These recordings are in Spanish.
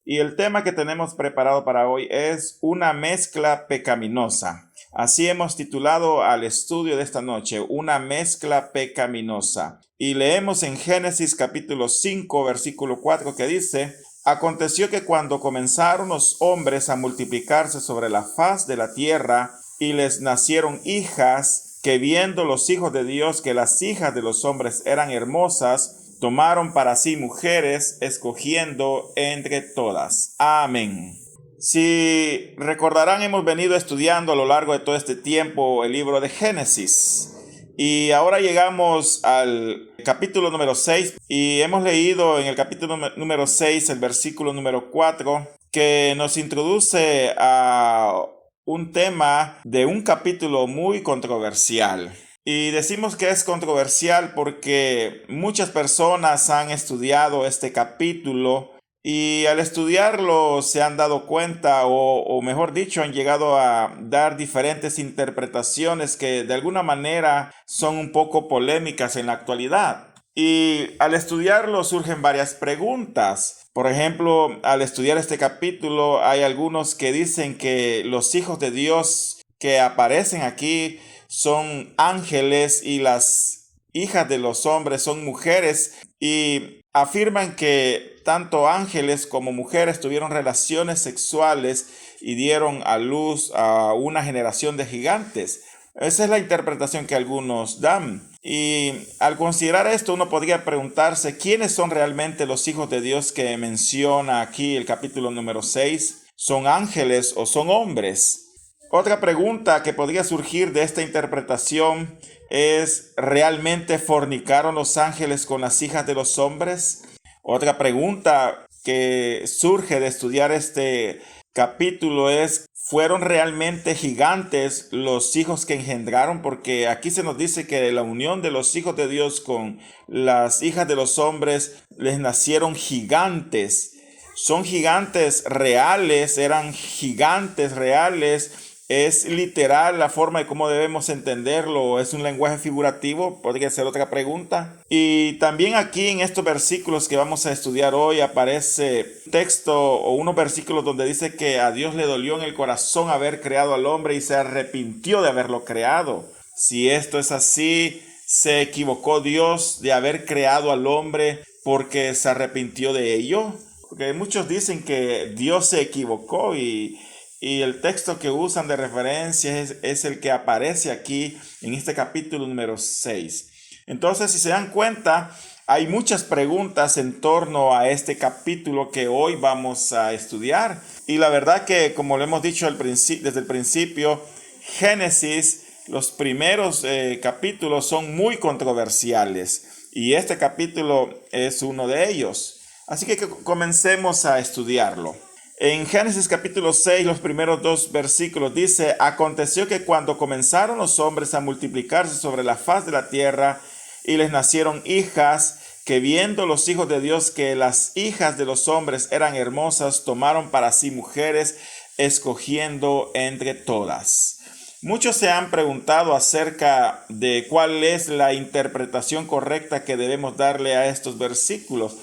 Y el tema que tenemos preparado para hoy es una mezcla pecaminosa. Así hemos titulado al estudio de esta noche, una mezcla pecaminosa. Y leemos en Génesis capítulo 5, versículo 4 que dice: Aconteció que cuando comenzaron los hombres a multiplicarse sobre la faz de la tierra, y les nacieron hijas, que viendo los hijos de Dios que las hijas de los hombres eran hermosas, tomaron para sí mujeres, escogiendo entre todas. Amén. Si recordarán, hemos venido estudiando a lo largo de todo este tiempo el libro de Génesis. Y ahora llegamos al capítulo número 6 y hemos leído en el capítulo número 6 el versículo número 4 que nos introduce a un tema de un capítulo muy controversial. Y decimos que es controversial porque muchas personas han estudiado este capítulo y al estudiarlo se han dado cuenta o mejor dicho han llegado a dar diferentes interpretaciones que de alguna manera son un poco polémicas en la actualidad. Y al estudiarlo surgen varias preguntas. Por ejemplo, al estudiar este capítulo hay algunos que dicen que los hijos de Dios que aparecen aquí son ángeles y las hijas de los hombres son mujeres, y afirman que tanto ángeles como mujeres tuvieron relaciones sexuales y dieron a luz a una generación de gigantes. Esa es la interpretación que algunos dan. Y al considerar esto, uno podría preguntarse quiénes son realmente los hijos de Dios que menciona aquí el capítulo número 6. ¿Son ángeles o son hombres? Otra pregunta que podría surgir de esta interpretación es: ¿realmente fornicaron los ángeles con las hijas de los hombres? Otra pregunta que surge de estudiar este capítulo es: ¿fueron realmente gigantes los hijos que engendraron? Porque aquí se nos dice que de la unión de los hijos de Dios con las hijas de los hombres les nacieron gigantes. ¿Son gigantes reales? ¿Eran gigantes reales? ¿Es literal la forma de cómo debemos entenderlo o es un lenguaje figurativo? Podría ser otra pregunta. Y también aquí en estos versículos que vamos a estudiar hoy aparece un texto o unos versículos donde dice que a Dios le dolió en el corazón haber creado al hombre y se arrepintió de haberlo creado. Si esto es así, ¿se equivocó Dios de haber creado al hombre porque se arrepintió de ello? Porque muchos dicen que Dios se equivocó y el texto que usan de referencia es el que aparece aquí en este capítulo número 6. Entonces, si se dan cuenta, hay muchas preguntas en torno a este capítulo que hoy vamos a estudiar. Y la verdad que, como lo hemos dicho desde el principio, Génesis, los primeros capítulos son muy controversiales. Y este capítulo es uno de ellos. Así que comencemos a estudiarlo. En Génesis capítulo 6, los primeros dos versículos dice: Aconteció que cuando comenzaron los hombres a multiplicarse sobre la faz de la tierra, y les nacieron hijas, que viendo los hijos de Dios que las hijas de los hombres eran hermosas, tomaron para sí mujeres, escogiendo entre todas. Muchos se han preguntado acerca de cuál es la interpretación correcta que debemos darle a estos versículos.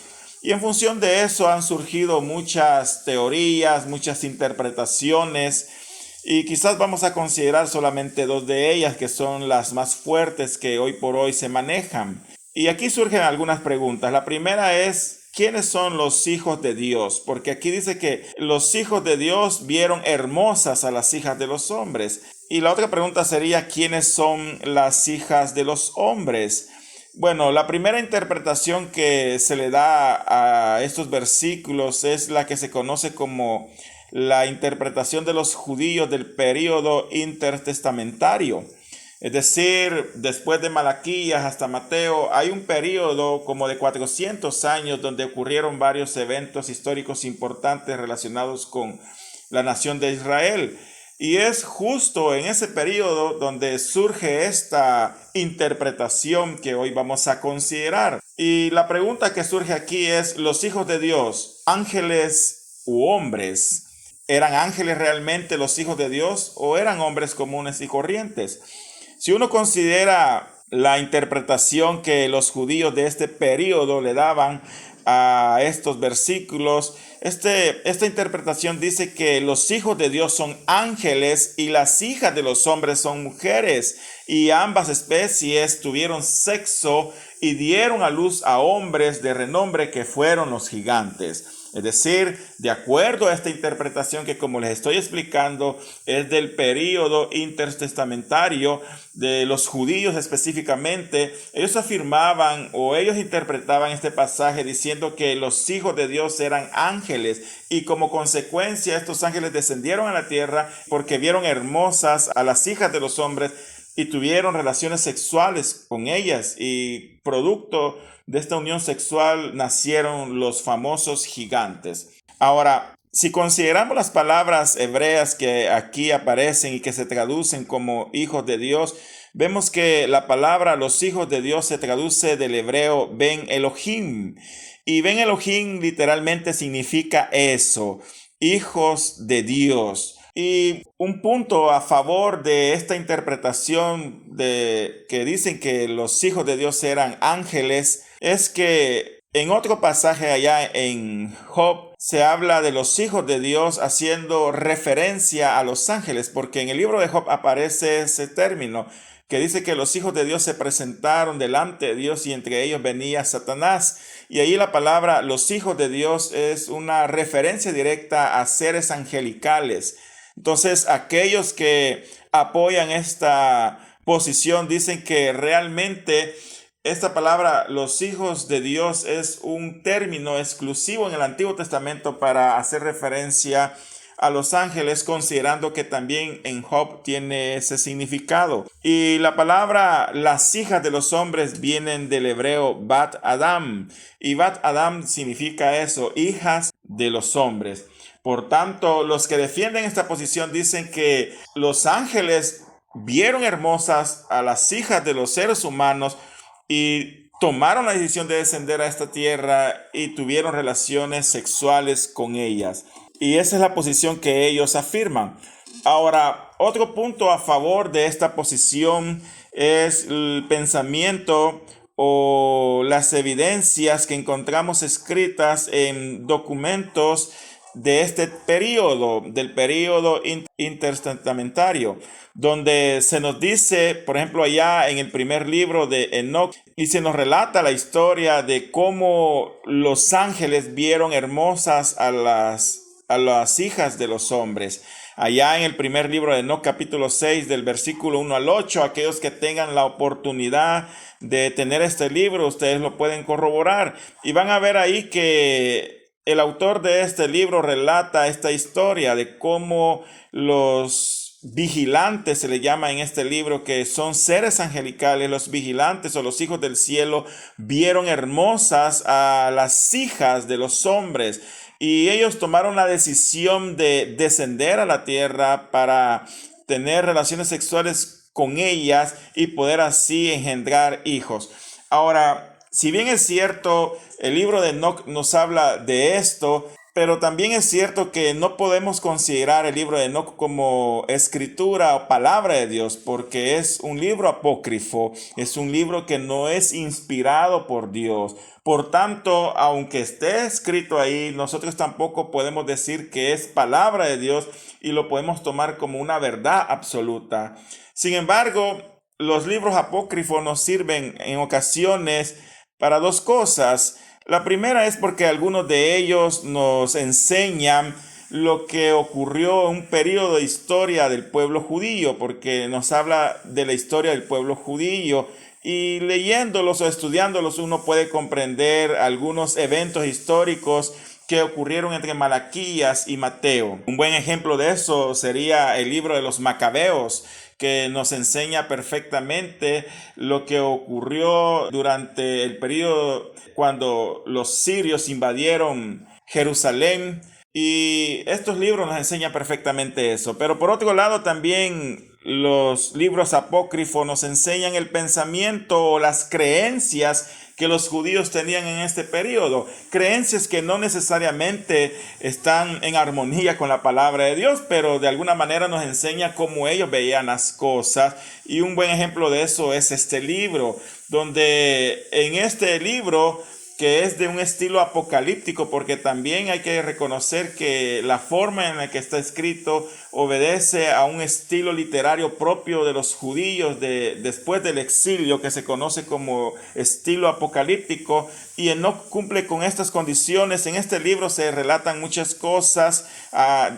Y en función de eso han surgido muchas teorías, muchas interpretaciones, y quizás vamos a considerar solamente dos de ellas, que son las más fuertes que hoy por hoy se manejan. Y aquí surgen algunas preguntas. La primera es: ¿quiénes son los hijos de Dios? Porque aquí dice que los hijos de Dios vieron hermosas a las hijas de los hombres. Y la otra pregunta sería: ¿quiénes son las hijas de los hombres? Bueno, la primera interpretación que se le da a estos versículos es la que se conoce como la interpretación de los judíos del período intertestamentario. Es decir, después de Malaquías hasta Mateo, hay un período como de 400 años donde ocurrieron varios eventos históricos importantes relacionados con la nación de Israel. Y es justo en ese periodo donde surge esta interpretación que hoy vamos a considerar. Y la pregunta que surge aquí es: ¿los hijos de Dios, ángeles u hombres? ¿Eran ángeles realmente los hijos de Dios o eran hombres comunes y corrientes? Si uno considera la interpretación que los judíos de este periodo le daban, a estos versículos, esta interpretación dice que los hijos de Dios son ángeles y las hijas de los hombres son mujeres, y ambas especies tuvieron sexo y dieron a luz a hombres de renombre que fueron los gigantes. Es decir, de acuerdo a esta interpretación que, como les estoy explicando, es del período intertestamentario de los judíos específicamente, ellos afirmaban o ellos interpretaban este pasaje diciendo que los hijos de Dios eran ángeles, y como consecuencia estos ángeles descendieron a la tierra porque vieron hermosas a las hijas de los hombres y tuvieron relaciones sexuales con ellas, y producto de esta unión sexual nacieron los famosos gigantes. Ahora, si consideramos las palabras hebreas que aquí aparecen y que se traducen como hijos de Dios, vemos que la palabra los hijos de Dios se traduce del hebreo Ben Elohim. Y Ben Elohim literalmente significa eso, hijos de Dios. Y un punto a favor de esta interpretación de que dicen que los hijos de Dios eran ángeles es que en otro pasaje allá en Job se habla de los hijos de Dios haciendo referencia a los ángeles, porque en el libro de Job aparece ese término que dice que los hijos de Dios se presentaron delante de Dios y entre ellos venía Satanás. Y ahí la palabra los hijos de Dios es una referencia directa a seres angelicales. Entonces, aquellos que apoyan esta posición dicen que realmente esta palabra, los hijos de Dios, es un término exclusivo en el Antiguo Testamento para hacer referencia a los ángeles, considerando que también en Job tiene ese significado. Y la palabra las hijas de los hombres vienen del hebreo Bat Adam, y Bat Adam significa eso, hijas de los hombres. Por tanto, los que defienden esta posición dicen que los ángeles vieron hermosas a las hijas de los seres humanos y tomaron la decisión de descender a esta tierra y tuvieron relaciones sexuales con ellas. Y esa es la posición que ellos afirman. Ahora, otro punto a favor de esta posición es el pensamiento o las evidencias que encontramos escritas en documentos de este periodo, del periodo intertestamentario, donde se nos dice, por ejemplo, allá en el primer libro de Enoc, y se nos relata la historia de cómo los ángeles vieron hermosas a las hijas de los hombres. Allá en el primer libro de Enoc, capítulo 6, del versículo 1 al 8, aquellos que tengan la oportunidad de tener este libro, ustedes lo pueden corroborar y van a ver ahí que el autor de este libro relata esta historia de cómo los vigilantes, se le llama en este libro, que son seres angelicales, los vigilantes o los hijos del cielo, vieron hermosas a las hijas de los hombres. Y ellos tomaron la decisión de descender a la tierra para tener relaciones sexuales con ellas y poder así engendrar hijos. Ahora, si bien es cierto, el libro de Enoc nos habla de esto, pero también es cierto que no podemos considerar el libro de Enoc como escritura o palabra de Dios, porque es un libro apócrifo, es un libro que no es inspirado por Dios. Por tanto, aunque esté escrito ahí, nosotros tampoco podemos decir que es palabra de Dios y lo podemos tomar como una verdad absoluta. Sin embargo, los libros apócrifos nos sirven en ocasiones para dos cosas. La primera es porque algunos de ellos nos enseñan lo que ocurrió en un periodo de historia del pueblo judío, porque nos habla de la historia del pueblo judío y leyéndolos o estudiándolos uno puede comprender algunos eventos históricos que ocurrieron entre Malaquías y Mateo. Un buen ejemplo de eso sería el libro de los Macabeos, que nos enseña perfectamente lo que ocurrió durante el periodo cuando los sirios invadieron Jerusalén. Y estos libros nos enseñan perfectamente eso. Pero por otro lado también los libros apócrifos nos enseñan el pensamiento o las creencias que los judíos tenían en este periodo, creencias que no necesariamente están en armonía con la palabra de Dios, pero de alguna manera nos enseña cómo ellos veían las cosas. Y un buen ejemplo de eso es este libro, donde en este libro que es de un estilo apocalíptico, porque también hay que reconocer que la forma en la que está escrito obedece a un estilo literario propio de los judíos después del exilio, que se conoce como estilo apocalíptico, y Enoc cumple con estas condiciones. En este libro se relatan muchas cosas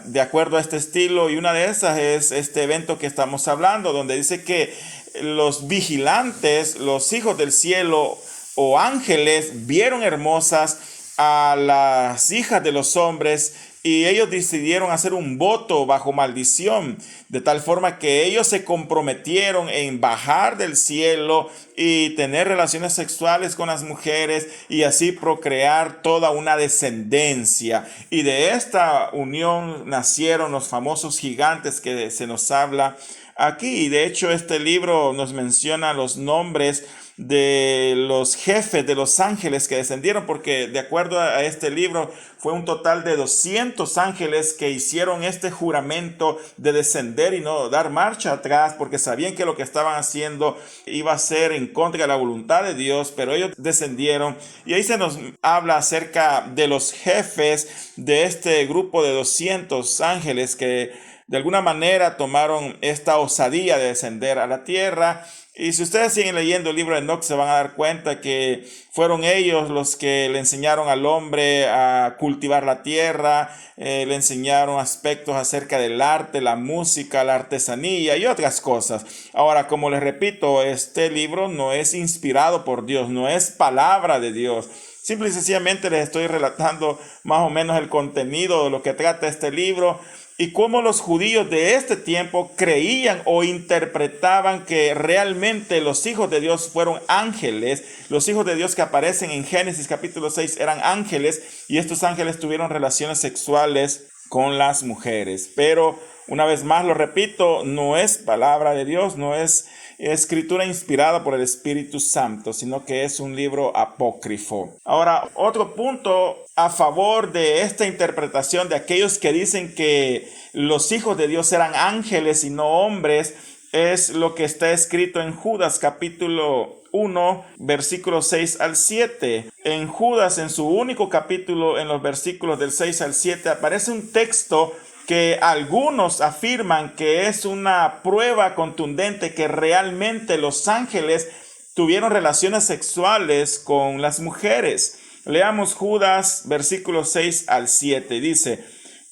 de acuerdo a este estilo, y una de esas es este evento que estamos hablando, donde dice que los vigilantes, los hijos del cielo o ángeles, vieron hermosas a las hijas de los hombres, y ellos decidieron hacer un voto bajo maldición, de tal forma que ellos se comprometieron en bajar del cielo y tener relaciones sexuales con las mujeres y así procrear toda una descendencia. Y de esta unión nacieron los famosos gigantes que se nos habla aquí. Y de hecho este libro nos menciona los nombres de los jefes de los ángeles que descendieron, porque de acuerdo a este libro fue un total de 200 ángeles que hicieron este juramento de descender y no dar marcha atrás, porque sabían que lo que estaban haciendo iba a ser en contra de la voluntad de Dios, pero ellos descendieron. Y ahí se nos habla acerca de los jefes de este grupo de 200 ángeles que de alguna manera tomaron esta osadía de descender a la tierra. Y si ustedes siguen leyendo el libro de Enoc, se van a dar cuenta que fueron ellos los que le enseñaron al hombre a cultivar la tierra, le enseñaron aspectos acerca del arte, la música, la artesanía y otras cosas. Ahora, como les repito, este libro no es inspirado por Dios, no es palabra de Dios. Simple y sencillamente les estoy relatando más o menos el contenido de lo que trata este libro y cómo los judíos de este tiempo creían o interpretaban que realmente los hijos de Dios fueron ángeles. Los hijos de Dios que aparecen en Génesis capítulo 6 eran ángeles, y estos ángeles tuvieron relaciones sexuales con las mujeres. Pero una vez más lo repito, no es palabra de Dios, no es escritura inspirada por el Espíritu Santo, sino que es un libro apócrifo. Ahora, otro punto a favor de esta interpretación de aquellos que dicen que los hijos de Dios eran ángeles y no hombres es lo que está escrito en Judas capítulo 1, versículos 6 al 7. En Judas, en su único capítulo, en los versículos del 6 al 7, aparece un texto que algunos afirman que es una prueba contundente que realmente los ángeles tuvieron relaciones sexuales con las mujeres. Leamos Judas, versículos 6 al 7. Dice: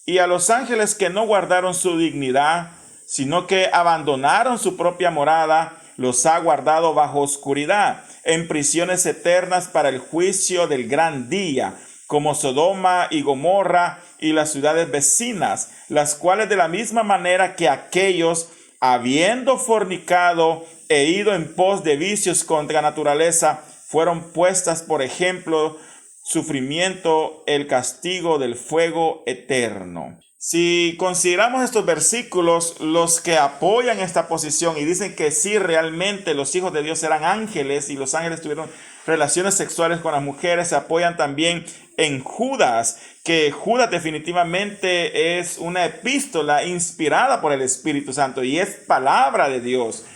y a los ángeles que no guardaron su dignidad, sino que abandonaron su propia morada, los ha guardado bajo oscuridad, en prisiones eternas para el juicio del gran día, como Sodoma y Gomorra y las ciudades vecinas, las cuales de la misma manera que aquellos, habiendo fornicado e ido en pos de vicios contra naturaleza, fueron puestas por ejemplo, sufrimiento, el castigo del fuego eterno. Si consideramos estos versículos, los que apoyan esta posición y dicen que sí, realmente los hijos de Dios eran ángeles y los ángeles tuvieron relaciones sexuales con las mujeres, se apoyan también en Judas, que Judas definitivamente es una epístola inspirada por el Espíritu Santo y es palabra de Dios.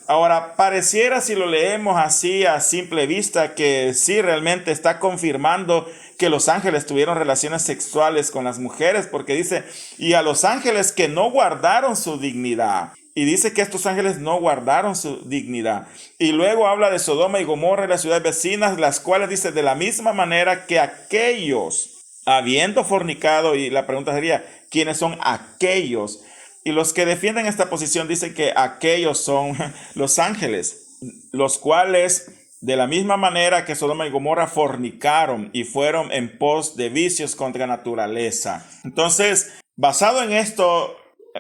Ahora, pareciera, si lo leemos así a simple vista, que sí realmente está confirmando que los ángeles tuvieron relaciones sexuales con las mujeres, porque dice: y a los ángeles que no guardaron su dignidad. Y dice que estos ángeles no guardaron su dignidad. Y luego habla de Sodoma y Gomorra y las ciudades vecinas, las cuales dice de la misma manera que aquellos, habiendo fornicado, y la pregunta sería, ¿quiénes son aquellos? Y los que defienden esta posición dicen que aquellos son los ángeles, los cuales de la misma manera que Sodoma y Gomorra fornicaron y fueron en pos de vicios contra naturaleza. Entonces, basado en esto,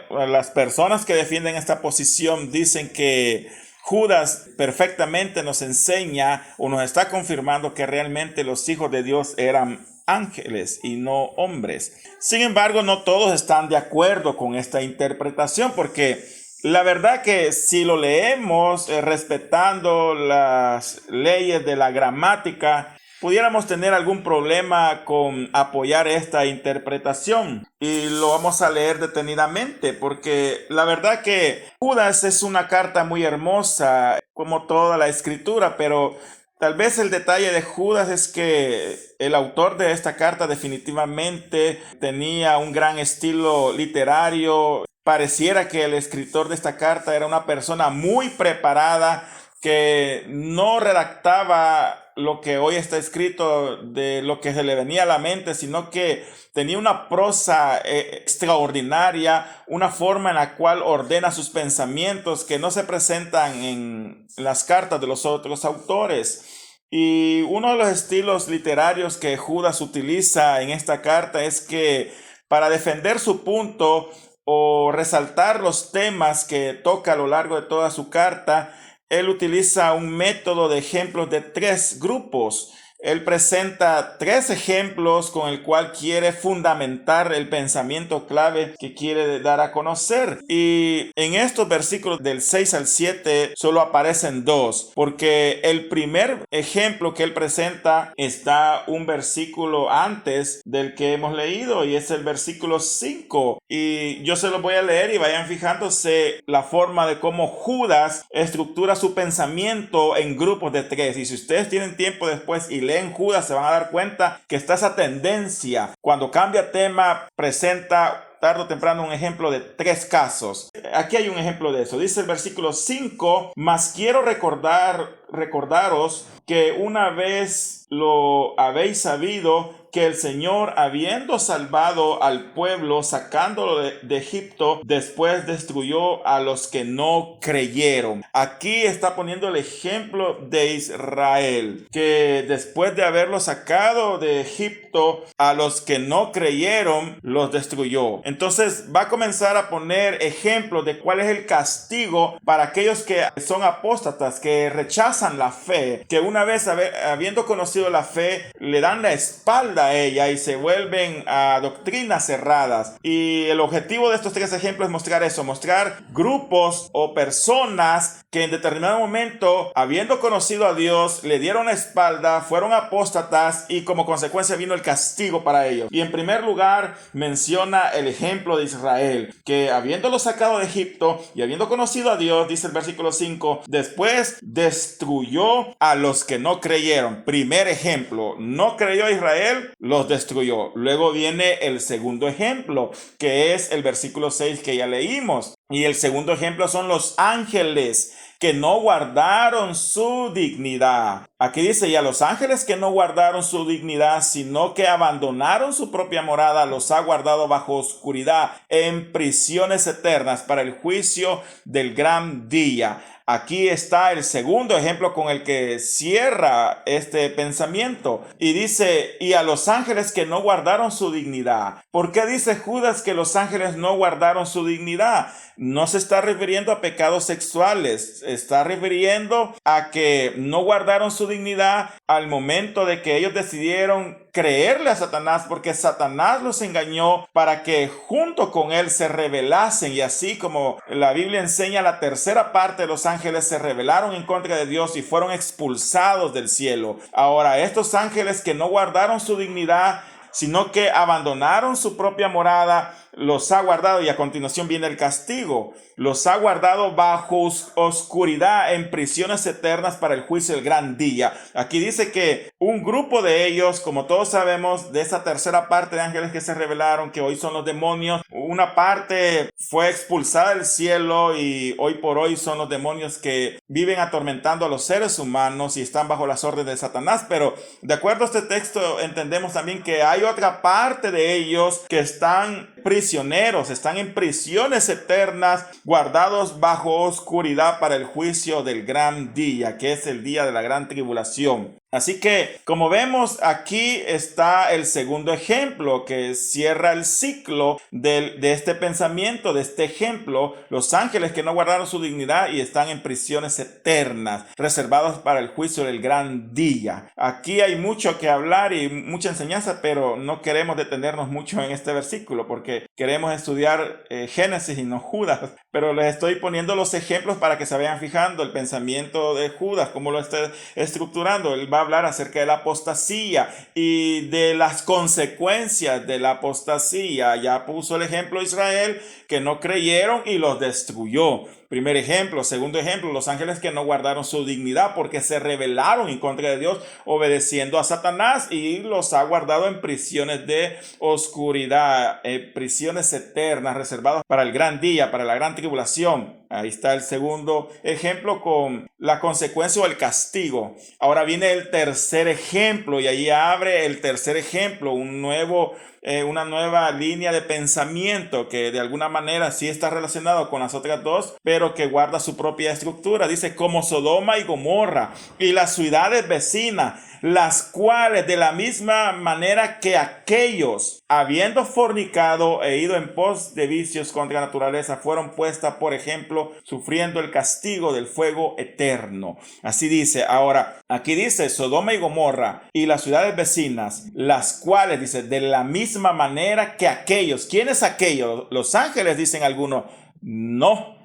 las personas que defienden esta posición dicen que Judas perfectamente nos enseña o nos está confirmando que realmente los hijos de Dios eran ángeles y no hombres. Sin embargo, no todos están de acuerdo con esta interpretación, porque la verdad que si lo leemos respetando las leyes de la gramática, pudiéramos tener algún problema con apoyar esta interpretación. Y lo vamos a leer detenidamente, porque la verdad que Judas es una carta muy hermosa, como toda la escritura, pero Tal vez el detalle de Judas es que el autor de esta carta definitivamente tenía un gran estilo literario. Pareciera que el escritor de esta carta era una persona muy preparada que no redactaba lo que hoy está escrito de lo que se le venía a la mente, sino que tenía una prosa extraordinaria, una forma en la cual ordena sus pensamientos que no se presentan en las cartas de los otros autores. Y uno de los estilos literarios que Judas utiliza en esta carta es que para defender su punto o resaltar los temas que toca a lo largo de toda su carta, él utiliza un método de ejemplos de 3 grupos. Él presenta 3 ejemplos con el cual quiere fundamentar el pensamiento clave que quiere dar a conocer. Y en estos versículos del 6 al 7 solo aparecen 2, porque el primer ejemplo que él presenta está un versículo antes del que hemos leído y es el versículo 5. Y yo se lo voy a leer y vayan fijándose la forma de cómo Judas estructura su pensamiento en grupos de 3. Y si ustedes tienen tiempo después y leen Judas, se van a dar cuenta que está esa tendencia. Cuando cambia tema, presenta tarde o temprano un ejemplo de 3 casos. Aquí hay un ejemplo de eso. Dice el versículo 5, mas quiero recordaros que una vez lo habéis sabido, que el Señor, habiendo salvado al pueblo, sacándolo de Egipto, después destruyó a los que no creyeron. Aquí está poniendo el ejemplo de Israel, que después de haberlo sacado de Egipto, a los que no creyeron, los destruyó. Entonces va a comenzar a poner ejemplos de cuál es el castigo para aquellos que son apóstatas, que rechazan la fe, que una vez habiendo conocido la fe, le dan la espalda a ella y se vuelven a doctrinas cerradas. Y el objetivo de estos 3 ejemplos es mostrar eso, mostrar grupos o personas que en determinado momento, habiendo conocido a Dios, le dieron la espalda, fueron apóstatas y como consecuencia vino el castigo para ellos. Y en primer lugar menciona el ejemplo de Israel, que habiéndolo sacado de Egipto y habiendo conocido a Dios, dice el versículo 5, después destruyó a los que no creyeron. Primer ejemplo, no creyó Israel, los destruyó. Luego viene el segundo ejemplo, que es el versículo 6 que ya leímos. Y el segundo ejemplo son los ángeles que no guardaron su dignidad. Aquí dice, y a los ángeles que no guardaron su dignidad, sino que abandonaron su propia morada, los ha guardado bajo oscuridad en prisiones eternas para el juicio del gran día. Aquí está el segundo ejemplo con el que cierra este pensamiento. Y dice, y a los ángeles que no guardaron su dignidad. ¿Por qué dice Judas que los ángeles no guardaron su dignidad? No se está refiriendo a pecados sexuales, está refiriendo a que no guardaron su dignidad al momento de que ellos decidieron creerle a Satanás, porque Satanás los engañó para que junto con él se rebelasen, y así como la Biblia enseña, la tercera parte de los ángeles se rebelaron en contra de Dios y fueron expulsados del cielo. Ahora, estos ángeles que no guardaron su dignidad, sino que abandonaron su propia morada, los ha guardado, y a continuación viene el castigo. Los ha guardado bajo oscuridad en prisiones eternas para el juicio del gran día. Aquí dice que un grupo de ellos, como todos sabemos, de esa tercera parte de ángeles que se rebelaron, que hoy son los demonios, una parte fue expulsada del cielo y hoy por hoy son los demonios que viven atormentando a los seres humanos y están bajo las órdenes de Satanás. Pero de acuerdo a este texto entendemos también que hay otra parte de ellos que están prisioneros, están en prisiones eternas, guardados bajo oscuridad para el juicio del gran día, que es el día de la gran tribulación. Así que, como vemos, aquí está el segundo ejemplo que cierra el ciclo de este pensamiento, de este ejemplo. Los ángeles que no guardaron su dignidad y están en prisiones eternas, reservados para el juicio del gran día. Aquí hay mucho que hablar y mucha enseñanza, pero no queremos detenernos mucho en este versículo porque queremos estudiar Génesis y no Judas. Pero les estoy poniendo los ejemplos para que se vayan fijando el pensamiento de Judas, cómo lo está estructurando. Él va a hablar acerca de la apostasía y de las consecuencias de la apostasía. Ya puso el ejemplo de Israel, que no creyeron y los destruyó. Primer ejemplo. Segundo ejemplo, los ángeles que no guardaron su dignidad porque se rebelaron en contra de Dios, obedeciendo a Satanás, y los ha guardado en prisiones de oscuridad, prisiones eternas reservadas para el gran día, para la gran tribulación. Ahí está el segundo ejemplo con la consecuencia o el castigo. Ahora viene el tercer ejemplo, y ahí abre el tercer ejemplo, una nueva línea de pensamiento que de alguna manera sí está relacionado con las otras dos, pero que guarda su propia estructura. Dice, como Sodoma y Gomorra y las ciudades vecinas, las cuales de la misma manera que aquellos, habiendo fornicado e ido en pos de vicios contra la naturaleza, fueron puestas, por ejemplo, sufriendo el castigo del fuego eterno. Así dice. Ahora, aquí dice Sodoma y Gomorra y las ciudades vecinas, las cuales, dice, de la misma manera que aquellos. ¿Quiénes aquellos? Los ángeles, dicen algunos. No.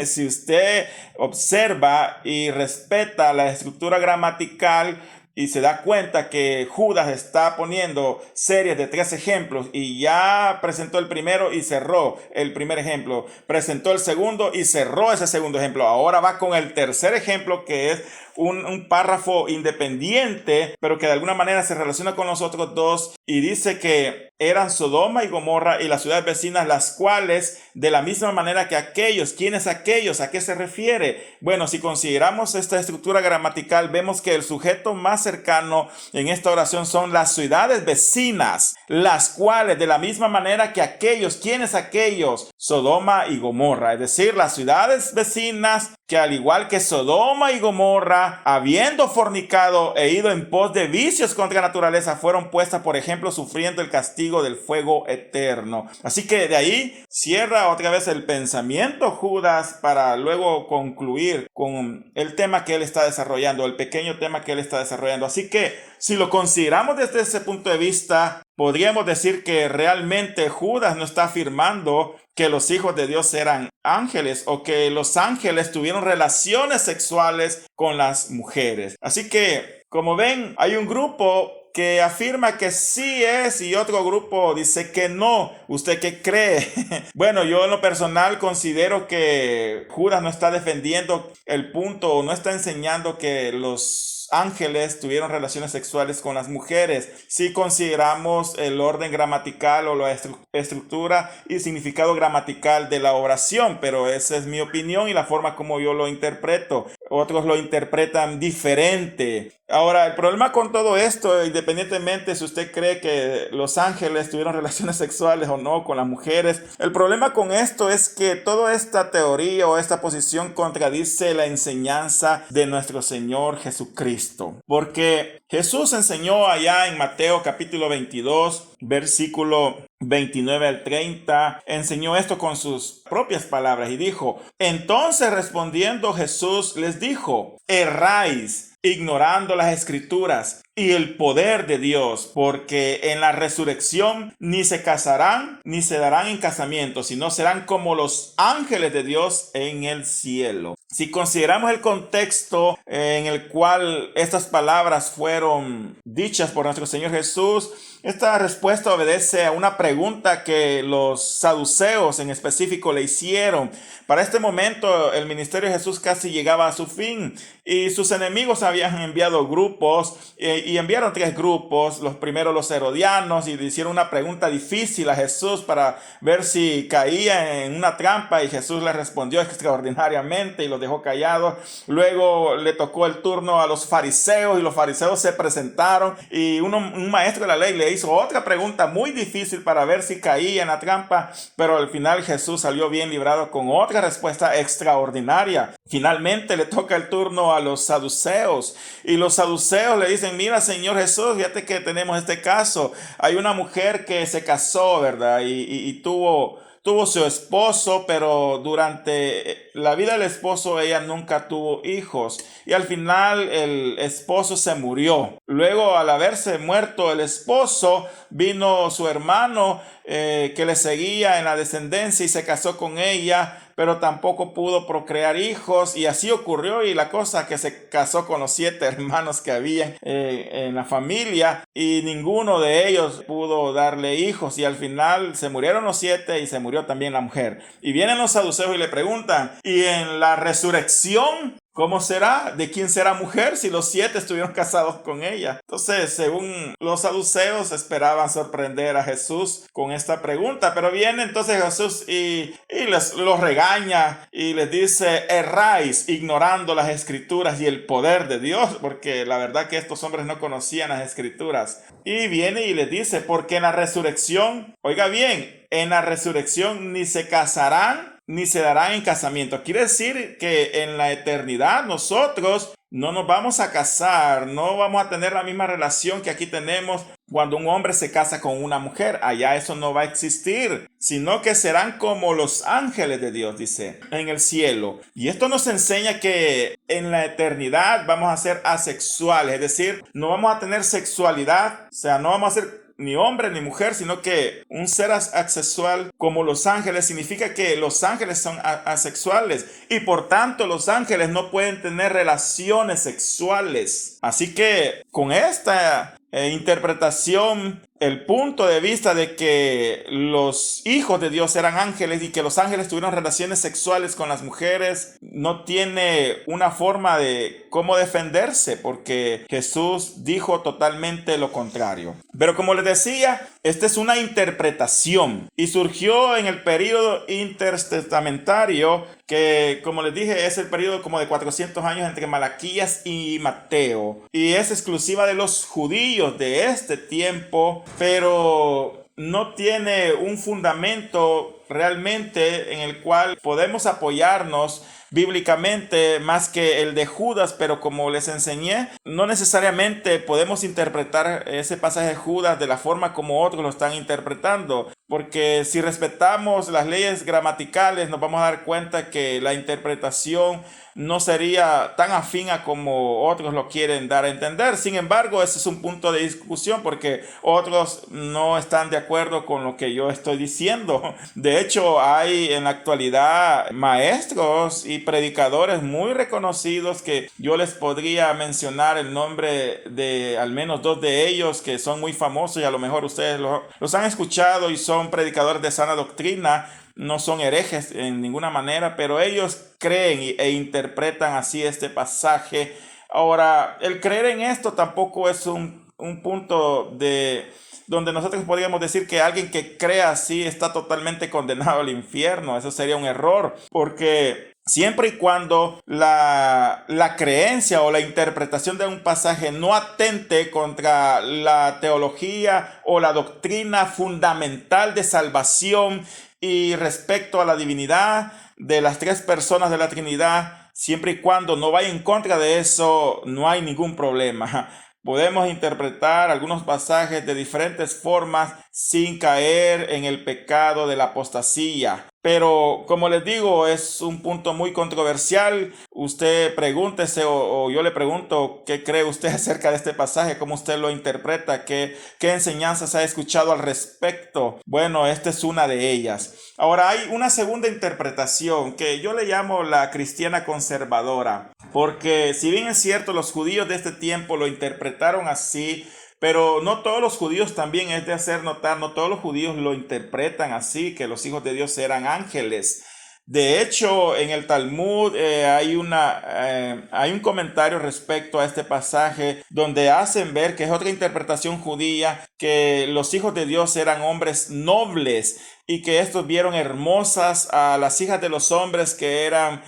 Si usted observa y respeta la estructura gramatical y se da cuenta que Judas está poniendo series de 3 ejemplos, y ya presentó el primero y cerró el primer ejemplo, presentó el segundo y cerró ese segundo ejemplo, ahora va con el tercer ejemplo, que es un párrafo independiente, pero que de alguna manera se relaciona con los otros dos, y dice que eran Sodoma y Gomorra y las ciudades vecinas, las cuales de la misma manera que aquellos. ¿Quiénes aquellos? ¿A qué se refiere? Bueno, si consideramos esta estructura gramatical, vemos que el sujeto más cercano en esta oración son las ciudades vecinas, las cuales de la misma manera que aquellos. ¿Quiénes aquellos? Sodoma y Gomorra, es decir, las ciudades vecinas que, al igual que Sodoma y Gomorra, habiendo fornicado e ido en pos de vicios contra la naturaleza, fueron puestas, por ejemplo, sufriendo el castigo del fuego eterno. Así que de ahí cierra otra vez el pensamiento Judas para luego concluir con el tema que él está desarrollando, el pequeño tema que él está desarrollando. Así que si lo consideramos desde ese punto de vista, podríamos decir que realmente Judas no está afirmando que los hijos de Dios eran ángeles o que los ángeles tuvieron relaciones sexuales con las mujeres. Así que, como ven, hay un grupo que afirma que sí es y otro grupo dice que no. ¿Usted qué cree? Bueno, yo en lo personal considero que Judas no está defendiendo el punto, o no está enseñando que los ángeles tuvieron relaciones sexuales con las mujeres. Si consideramos el orden gramatical o la estructura y significado gramatical de la oración, pero esa es mi opinión y la forma como yo lo interpreto. Otros lo interpretan diferente. Ahora, el problema con todo esto, independientemente si usted cree que los ángeles tuvieron relaciones sexuales o no con las mujeres, el problema con esto es que toda esta teoría o esta posición contradice la enseñanza de nuestro Señor Jesucristo. Porque Jesús enseñó allá en Mateo capítulo 22, versículo 29 al 30, enseñó esto con sus propias palabras y dijo: entonces respondiendo Jesús les dijo: erráis, ignorando las escrituras y el poder de Dios, porque en la resurrección ni se casarán ni se darán en casamiento, sino serán como los ángeles de Dios en el cielo. Si consideramos el contexto en el cual estas palabras fueron dichas por nuestro Señor Jesús, esta respuesta obedece a una pregunta que los saduceos en específico le hicieron. Para este momento el ministerio de Jesús casi llegaba a su fin y sus enemigos habían enviado grupos y enviaron 3 grupos. Los primeros, los herodianos, y le hicieron una pregunta difícil a Jesús para ver si caía en una trampa, y Jesús les respondió extraordinariamente y los dejó callados. Luego le tocó el turno a los fariseos y los fariseos se presentaron y un maestro de la ley le hizo otra pregunta muy difícil para ver si caía en la trampa, pero al final Jesús salió bien librado con otra respuesta extraordinaria. Finalmente le toca el turno a los saduceos y los saduceos le dicen: mira, Señor Jesús, fíjate que tenemos este caso. Hay una mujer que se casó, ¿verdad? Y tuvo su esposo, pero durante la vida del esposo ella nunca tuvo hijos y al final el esposo se murió. Luego, al haberse muerto el esposo, vino su hermano que le seguía en la descendencia y se casó con ella, pero tampoco pudo procrear hijos, y así ocurrió, y la cosa que se casó con los 7 hermanos que había en la familia, y ninguno de ellos pudo darle hijos, y al final se murieron los 7 y se murió también la mujer. Y vienen los saduceos y le preguntan, ¿y en la resurrección cómo será? ¿De quién será mujer si los 7 estuvieron casados con ella? Entonces, según los saduceos, esperaban sorprender a Jesús con esta pregunta, pero viene entonces Jesús y los regaña y les dice: erráis ignorando las escrituras y el poder de Dios, porque la verdad que estos hombres no conocían las escrituras. Y viene y les dice: porque en la resurrección, oiga bien, en la resurrección ni se casarán ni se darán en casamiento. Quiere decir que en la eternidad nosotros no nos vamos a casar, no vamos a tener la misma relación que aquí tenemos cuando un hombre se casa con una mujer. Allá eso no va a existir, sino que serán como los ángeles de Dios, dice, en el cielo. Y esto nos enseña que en la eternidad vamos a ser asexuales, es decir, no vamos a tener sexualidad, o sea, no vamos a ser ni hombre ni mujer, sino que un ser asexual como los ángeles. Significa que los ángeles son asexuales y por tanto los ángeles no pueden tener relaciones sexuales. Así que con esta interpretación, el punto de vista de que los hijos de Dios eran ángeles y que los ángeles tuvieron relaciones sexuales con las mujeres no tiene una forma de cómo defenderse, porque Jesús dijo totalmente lo contrario. Pero como les decía, esta es una interpretación y surgió en el período intertestamentario, que como les dije es el período como de 400 años entre Malaquías y Mateo, y es exclusiva de los judíos de este tiempo, pero no tiene un fundamento realmente en el cual podemos apoyarnos bíblicamente más que el de Judas. Pero como les enseñé, no necesariamente podemos interpretar ese pasaje de Judas de la forma como otros lo están interpretando, porque si respetamos las leyes gramaticales nos vamos a dar cuenta que la interpretación no sería tan afín a como otros lo quieren dar a entender. Sin embargo, ese es un punto de discusión porque otros no están de acuerdo con lo que yo estoy diciendo. De hecho, hay en la actualidad maestros y predicadores muy reconocidos que yo les podría mencionar el nombre de al menos 2 de ellos que son muy famosos y a lo mejor ustedes los han escuchado y son predicadores de sana doctrina. No son herejes en ninguna manera, pero ellos creen e interpretan así este pasaje. Ahora, el creer en esto tampoco es un punto de donde nosotros podríamos decir que alguien que crea así está totalmente condenado al infierno. Eso sería un error, porque siempre y cuando la creencia o la interpretación de un pasaje no atente contra la teología o la doctrina fundamental de salvación y respecto a la divinidad de las 3 personas de la Trinidad, siempre y cuando no vaya en contra de eso, no hay ningún problema. Podemos interpretar algunos pasajes de diferentes formas sin caer en el pecado de la apostasía. Pero como les digo, es un punto muy controversial. Usted pregúntese o yo le pregunto qué cree usted acerca de este pasaje, cómo usted lo interpreta, qué enseñanzas ha escuchado al respecto. Bueno, esta es una de ellas. Ahora hay una segunda interpretación que yo le llamo la cristiana conservadora, porque si bien es cierto los judíos de este tiempo lo interpretaron así, pero no todos los judíos, también es de hacer notar, no todos los judíos lo interpretan así, que los hijos de Dios eran ángeles. De hecho, en el Talmud hay un comentario respecto a este pasaje donde hacen ver que es otra interpretación judía, que los hijos de Dios eran hombres nobles y que estos vieron hermosas a las hijas de los hombres que eran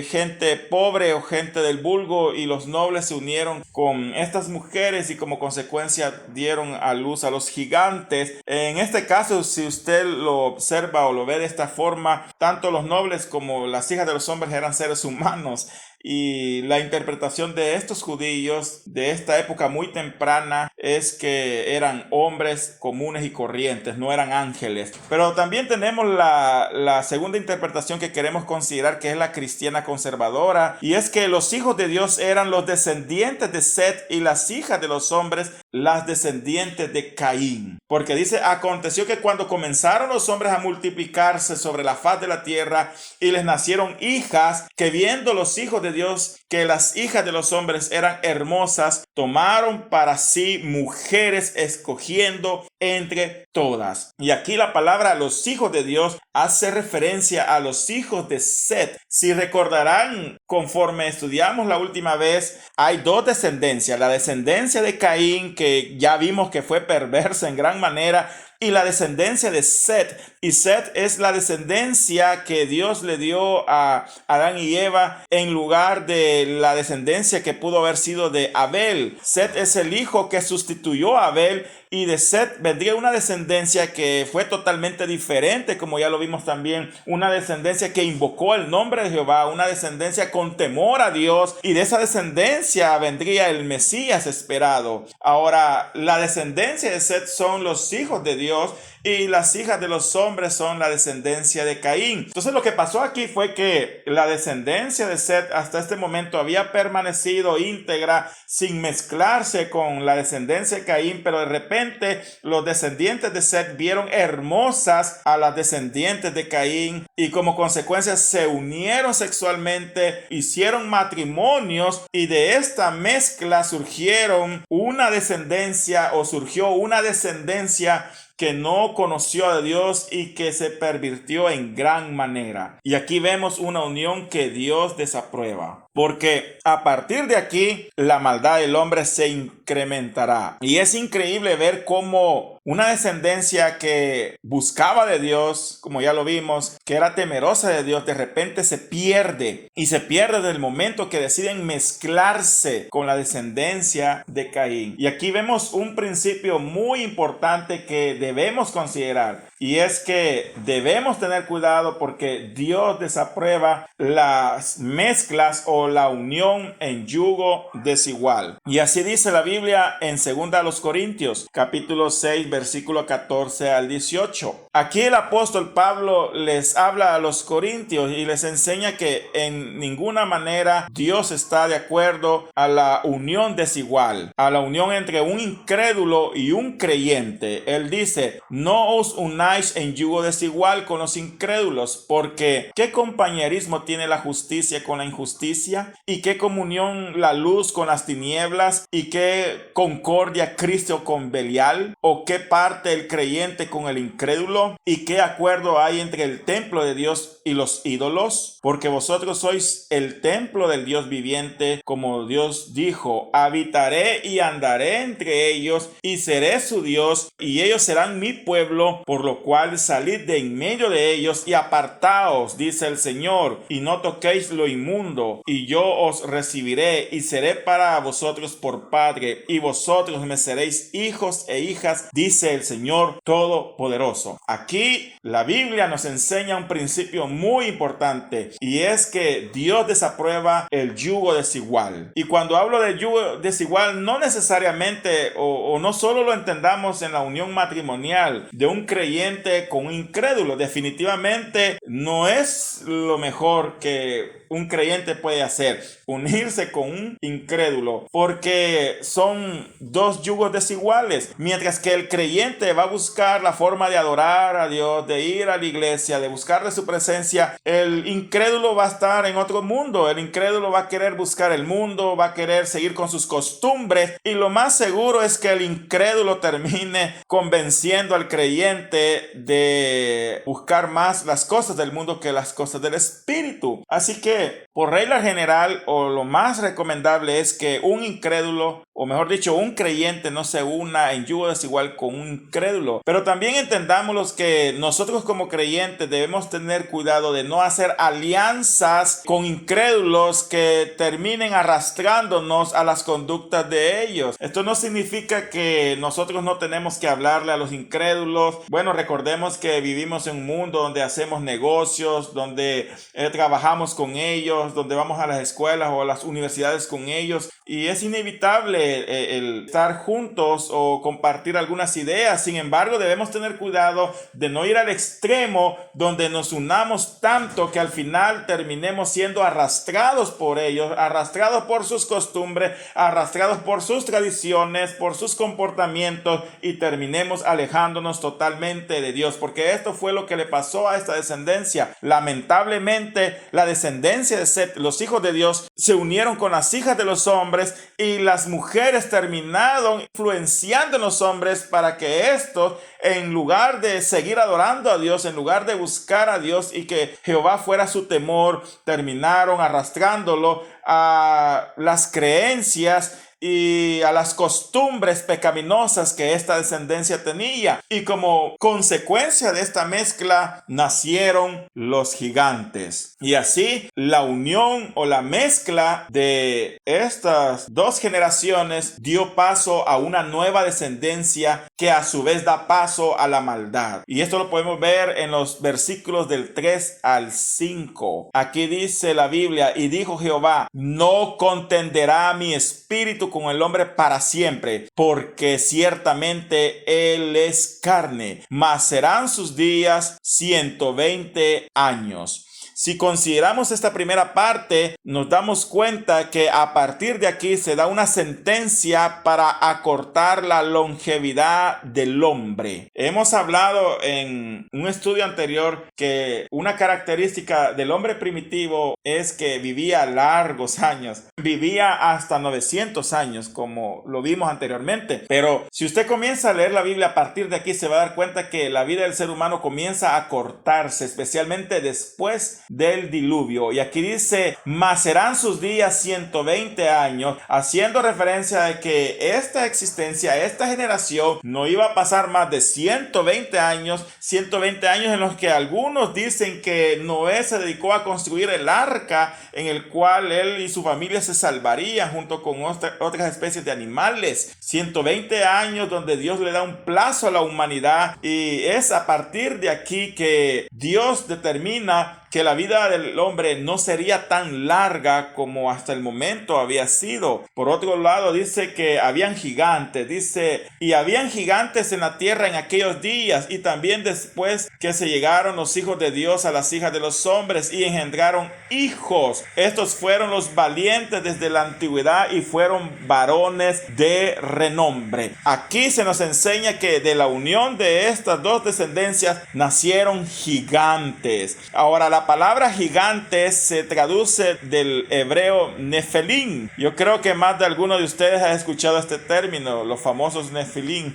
gente pobre o gente del vulgo, y los nobles se unieron con estas mujeres y como consecuencia dieron a luz a los gigantes. En este caso, si usted lo observa o lo ve de esta forma, tanto los nobles como las hijas de los hombres eran seres humanos. Y la interpretación de estos judíos de esta época muy temprana es que eran hombres comunes y corrientes, no eran ángeles. Pero también tenemos la segunda interpretación que queremos considerar, que es la cristiana conservadora, y es que los hijos de Dios eran los descendientes de Set y las hijas de los hombres las descendientes de Caín. Porque dice, aconteció que cuando comenzaron los hombres a multiplicarse sobre la faz de la tierra y les nacieron hijas, que viendo los hijos de Dios que las hijas de los hombres eran hermosas, tomaron para sí mujeres escogiendo entre todas. Y aquí la palabra los hijos de Dios hace referencia a los hijos de Set. Si recordarán, conforme estudiamos la última vez, hay dos descendencias: la descendencia de Caín, que ya vimos que fue perversa en gran manera, y la descendencia de Set. Y Set es la descendencia que Dios le dio a Adán y Eva en lugar de la descendencia que pudo haber sido de Abel. Set es el hijo que sustituyó a Abel, y de Set vendría una descendencia que fue totalmente diferente, como ya lo vimos también, una descendencia que invocó el nombre de Jehová, una descendencia con temor a Dios, y de esa descendencia vendría el Mesías esperado. Ahora, la descendencia de Set son los hijos de Dios, y las hijas de los hombres son la descendencia de Caín. Entonces lo que pasó aquí fue que la descendencia de Set hasta este momento había permanecido íntegra sin mezclarse con la descendencia de Caín, pero de repente los descendientes de Set vieron hermosas a las descendientes de Caín y como consecuencia se unieron sexualmente, hicieron matrimonios, y de esta mezcla surgió una descendencia que no conoció a Dios y que se pervirtió en gran manera. Y aquí vemos una unión que Dios desaprueba, porque a partir de aquí la maldad del hombre se incrementará. Y es increíble ver cómo una descendencia que buscaba de Dios, como ya lo vimos, que era temerosa de Dios, de repente se pierde. Y se pierde desde el momento que deciden mezclarse con la descendencia de Caín. Y aquí vemos un principio muy importante que debemos considerar. Y es que debemos tener cuidado porque Dios desaprueba las mezclas o la unión en yugo desigual. Y así dice la Biblia en 2 Corintios, capítulo 6, versículo 14 al 18. Aquí el apóstol Pablo les habla a los corintios y les enseña que en ninguna manera Dios está de acuerdo a la unión desigual, a la unión entre un incrédulo y un creyente. Él dice, no os unáis en yugo desigual con los incrédulos, porque ¿qué compañerismo tiene la justicia con la injusticia? ¿Y qué comunión la luz con las tinieblas? ¿Y qué concordia Cristo con Belial? ¿O qué parte el creyente con el incrédulo? ¿Y qué acuerdo hay entre el templo de Dios y los ídolos? Porque vosotros sois el templo del Dios viviente, como Dios dijo, habitaré y andaré entre ellos y seré su Dios y ellos serán mi pueblo, por lo cual salid de en medio de ellos y apartaos, dice el Señor, y no toquéis lo inmundo, y yo os recibiré y seré para vosotros por padre, y vosotros me seréis hijos e hijas, dice el Señor Todopoderoso. Aquí la Biblia nos enseña un principio muy importante, y es que Dios desaprueba el yugo desigual. Y cuando hablo de yugo desigual, no necesariamente o no solo lo entendamos en la unión matrimonial de un creyente con un incrédulo. Definitivamente no es lo mejor que un creyente puede hacer, unirse con un incrédulo, porque son dos yugos desiguales. Mientras que el creyente va a buscar la forma de adorar a Dios, de ir a la iglesia, de buscarle su presencia, el incrédulo va a estar en otro mundo. El incrédulo va a querer buscar el mundo, va a querer seguir con sus costumbres, y lo más seguro es que el incrédulo termine convenciendo al creyente de buscar más las cosas del mundo que las cosas del espíritu. Así que por regla general, o lo más recomendable, es que un incrédulo o mejor dicho, un creyente no se una en yugo desigual con un incrédulo. Pero también entendamos que nosotros como creyentes debemos tener cuidado de no hacer alianzas con incrédulos que terminen arrastrándonos a las conductas de ellos. Esto no significa que nosotros no tenemos que hablarle a los incrédulos. Bueno, recordemos que vivimos en un mundo donde hacemos negocios, donde trabajamos con ellos, donde vamos a las escuelas o a las universidades con ellos, y es inevitable el estar juntos o compartir algunas ideas. Sin embargo, debemos tener cuidado de no ir al extremo donde nos unamos tanto que al final terminemos siendo arrastrados por ellos, arrastrados por sus costumbres, arrastrados por sus tradiciones, por sus comportamientos, y terminemos alejándonos totalmente de Dios, porque esto fue lo que le pasó a esta descendencia. Lamentablemente, la descendencia de Set, los hijos de Dios, se unieron con las hijas de los hombres, y las mujeres terminaron influenciando a los hombres para que estos, en lugar de seguir adorando a Dios, en lugar de buscar a Dios y que Jehová fuera su temor, terminaron arrastrándolo a las creencias y a las costumbres pecaminosas que esta descendencia tenía. Y como consecuencia de esta mezcla nacieron los gigantes. Y así la unión o la mezcla de estas dos generaciones dio paso a una nueva descendencia que a su vez da paso a la maldad. Y esto lo podemos ver en los versículos del 3 al 5. Aquí dice la Biblia: y dijo Jehová, no contenderá mi espíritu con el hombre para siempre, porque ciertamente él es carne, mas serán sus días 120 años. Si consideramos esta primera parte, nos damos cuenta que a partir de aquí se da una sentencia para acortar la longevidad del hombre. Hemos hablado en un estudio anterior que una característica del hombre primitivo es que vivía largos años, vivía hasta 900 años, como lo vimos anteriormente. Pero si usted comienza a leer la Biblia, a partir de aquí se va a dar cuenta que la vida del ser humano comienza a cortarse, especialmente después del diluvio. Y aquí dice, mas serán sus días 120 años, haciendo referencia a que esta existencia, esta generación no iba a pasar más de 120 años en los que algunos dicen que Noé se dedicó a construir el arca en el cual él y su familia se salvarían junto con otras especies de animales. 120 años donde Dios le da un plazo a la humanidad, y es a partir de aquí que Dios determina que la vida del hombre no sería tan larga como hasta el momento había sido. Por otro lado, dice que habían gigantes, dice, y habían gigantes en la tierra en aquellos días, y también después que se llegaron los hijos de Dios a las hijas de los hombres y engendraron hijos. Estos fueron los valientes desde la antigüedad y fueron varones de renombre. Aquí se nos enseña que de la unión de estas dos descendencias nacieron gigantes. Ahora, la palabra gigantes se traduce del hebreo nefelim. Yo creo que más de alguno de ustedes ha escuchado este término, los famosos nefilim.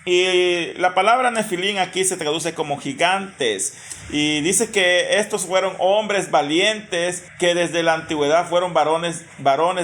Y la palabra nefilim aquí se traduce como gigantes. Y dice que estos fueron hombres valientes que desde la antigüedad fueron varones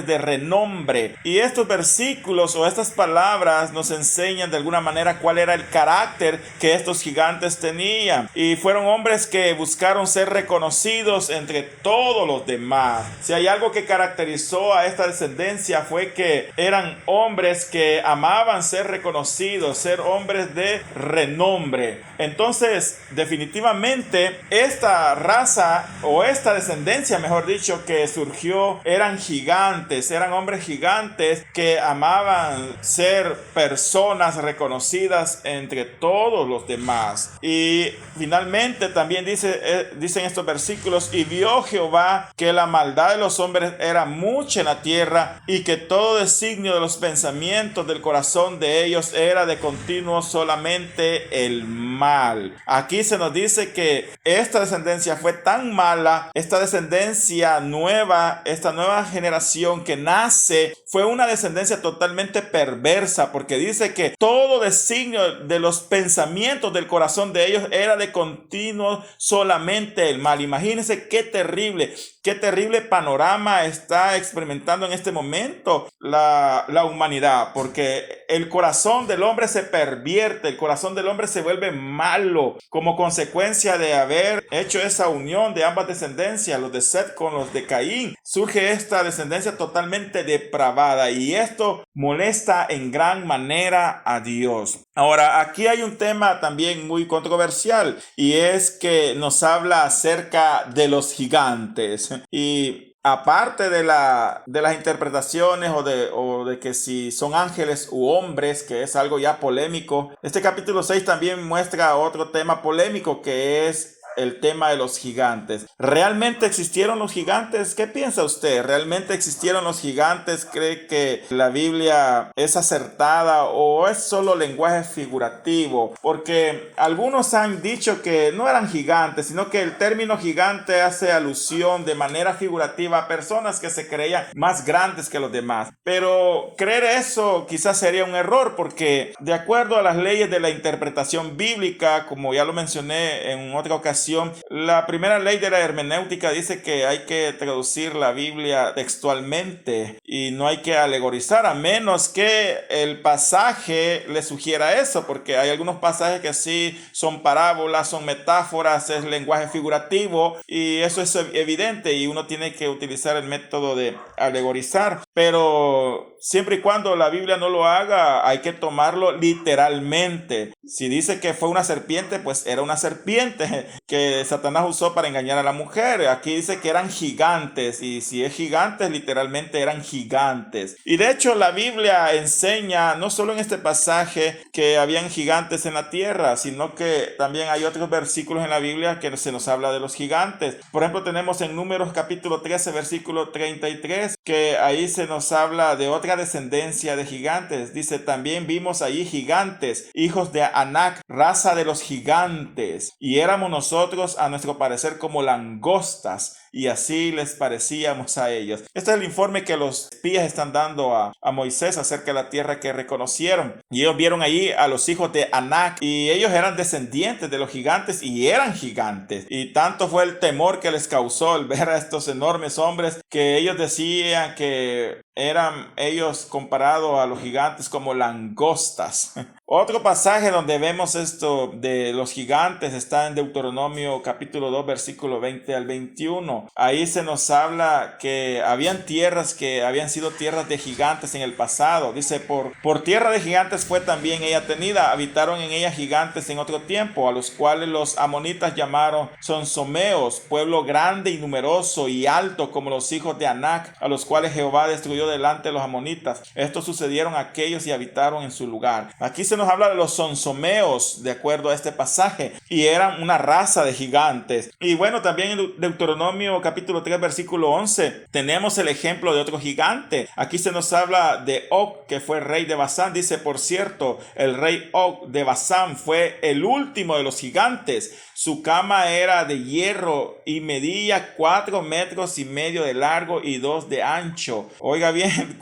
de renombre. Y estos versículos o estas palabras nos enseñan de alguna manera cuál era el carácter que estos gigantes tenían. Y fueron hombres que buscaron ser reconocidos entre todos los demás. Si hay algo que caracterizó a esta descendencia fue que eran hombres que amaban ser reconocidos, ser hombres de renombre. Entonces, definitivamente, esta raza o esta descendencia, mejor dicho, que surgió, eran gigantes, eran hombres gigantes que amaban ser personas reconocidas entre todos los demás. Y finalmente también dicen estos versículos: y vio Jehová que la maldad de los hombres era mucha en la tierra, y que todo designio de los pensamientos del corazón de ellos era de continuo continuo solamente el mal. Aquí se nos dice que esta descendencia fue tan mala, esta descendencia nueva, esta nueva generación que nace, fue una descendencia totalmente perversa, porque dice que todo designio de los pensamientos del corazón de ellos era de continuo solamente el mal. Imagínense qué terrible panorama está experimentando en este momento la humanidad, porque el corazón del hombre se pervierte, el corazón del hombre se vuelve malo como consecuencia de haber hecho esa unión de ambas descendencias, los de Seth con los de Caín. Surge esta descendencia totalmente depravada y esto molesta en gran manera a Dios. Ahora, aquí hay un tema también muy controversial y es que nos habla acerca de los gigantes. Y aparte de las interpretaciones o de que si son ángeles u hombres, que es algo ya polémico, este capítulo 6 también muestra otro tema polémico que es el tema de los gigantes. ¿Realmente existieron los gigantes? ¿Qué piensa usted? ¿Realmente existieron los gigantes? ¿Cree que la Biblia es acertada o es solo lenguaje figurativo? Porque algunos han dicho que no eran gigantes, sino que el término gigante hace alusión de manera figurativa a personas que se creían más grandes que los demás. Pero creer eso quizás sería un error, porque de acuerdo a las leyes de la interpretación bíblica, como ya lo mencioné en otra ocasión, la primera ley de la hermenéutica dice que hay que traducir la Biblia textualmente y no hay que alegorizar, a menos que el pasaje le sugiera eso, porque hay algunos pasajes que sí son parábolas, son metáforas, es lenguaje figurativo y eso es evidente y uno tiene que utilizar el método de alegorizar, pero siempre y cuando la Biblia no lo haga, hay que tomarlo literalmente. Si dice que fue una serpiente, pues era una serpiente que Satanás usó para engañar a la mujer. Aquí dice que eran gigantes, y si es gigantes, literalmente eran gigantes. Y de hecho la Biblia enseña, no solo en este pasaje, que habían gigantes en la tierra, sino que también hay otros versículos en la Biblia que se nos habla de los gigantes. Por ejemplo, tenemos en Números capítulo 13, versículo 33, que ahí se nos habla de otra descendencia de gigantes. Dice, también vimos allí gigantes, hijos de Anac, raza de los gigantes, y éramos nosotros a nuestro parecer como langostas, y así les parecíamos a ellos. Este es el informe que los espías están dando a Moisés acerca de la tierra que reconocieron, y ellos vieron allí a los hijos de Anac, y ellos eran descendientes de los gigantes y eran gigantes, y tanto fue el temor que les causó el ver a estos enormes hombres que ellos decían que eran ellos comparados a los gigantes como langostas. Otro pasaje donde vemos esto de los gigantes está en Deuteronomio capítulo 2 versículo 20 al 21. Ahí se nos habla que habían tierras que habían sido tierras de gigantes en el pasado. Dice, por tierra de gigantes fue también ella tenida. Habitaron en ella gigantes en otro tiempo, a los cuales los amonitas llamaron sonsomeos, pueblo grande y numeroso y alto como los hijos de Anac, a los cuales Jehová destruyó delante de los amonitas. Estos sucedieron a aquellos y habitaron en su lugar. Aquí se nos habla de los sonsomeos de acuerdo a este pasaje, y eran una raza de gigantes. Y bueno, también en Deuteronomio capítulo 3 versículo 11 tenemos el ejemplo de otro gigante. Aquí se nos habla de Og, que fue rey de Basán. Dice, por cierto, el rey Og de Basán fue el último de los gigantes. Su cama era de hierro y medía 4 metros y medio de largo y 2 de ancho. Oiga bien,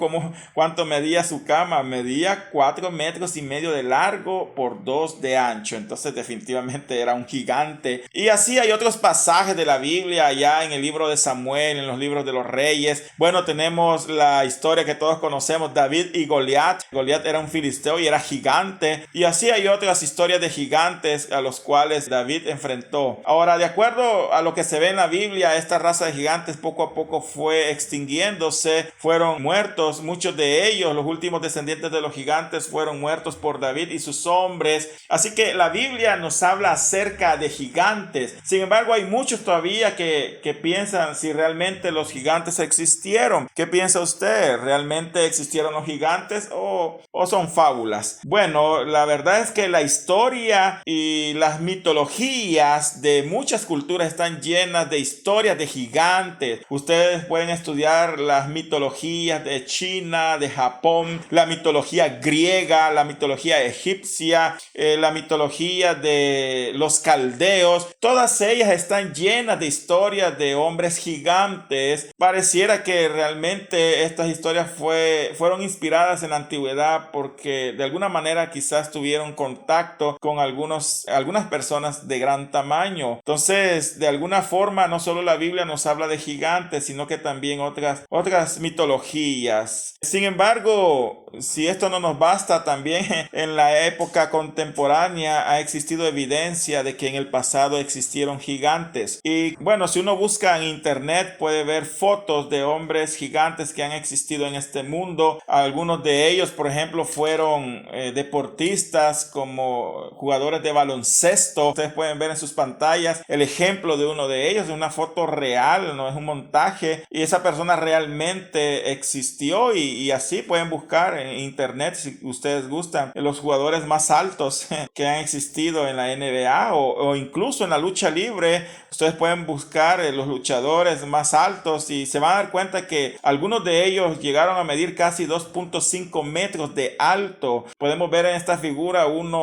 ¿cuánto medía su cama? Medía 4 metros y medio de largo por 2 de ancho. Entonces definitivamente era un gigante. Y así hay otros pasajes de la Biblia, ya en el libro de Samuel, en los libros de los reyes. Bueno, tenemos la historia que todos conocemos, David y Goliat. Goliat era un filisteo y era gigante. Y así hay otras historias de gigantes a los cuales David enfrentó. Ahora, de acuerdo a lo que se ve en la Biblia, esta raza de gigantes poco a poco fue extinguiéndose, fueron muertos. Muchos de ellos, los últimos descendientes de los gigantes, fueron muertos por David y sus hombres. Así que la Biblia nos habla acerca de gigantes. Sin embargo, hay muchos todavía que piensan si realmente los gigantes existieron. ¿Qué piensa usted? ¿Realmente existieron los gigantes o son fábulas? Bueno, la verdad es que la historia y las mitologías áreas de muchas culturas están llenas de historias de gigantes. Ustedes pueden estudiar las mitologías de China, de Japón, la mitología griega, la mitología egipcia, la mitología de los caldeos. Todas ellas están llenas de historias de hombres gigantes. Pareciera que realmente estas historias fueron inspiradas en la antigüedad porque de alguna manera quizás tuvieron contacto con algunas personas de gran tamaño. Entonces, de alguna forma, no solo la Biblia nos habla de gigantes, sino que también otras mitologías. Sin embargo, si esto no nos basta, también en la época contemporánea ha existido evidencia de que en el pasado existieron gigantes. Y bueno, si uno busca en internet puede ver fotos de hombres gigantes que han existido en este mundo. Algunos de ellos, por ejemplo, fueron deportistas como jugadores de baloncesto. Ustedes pueden ver en sus pantallas el ejemplo de uno de ellos, de una foto real, no es un montaje, y esa persona realmente existió y así pueden buscar en internet si ustedes gustan los jugadores más altos que han existido en la NBA o incluso en la lucha libre. Ustedes pueden buscar los luchadores más altos y se van a dar cuenta que algunos de ellos llegaron a medir casi 2.5 metros de alto. Podemos ver en esta figura un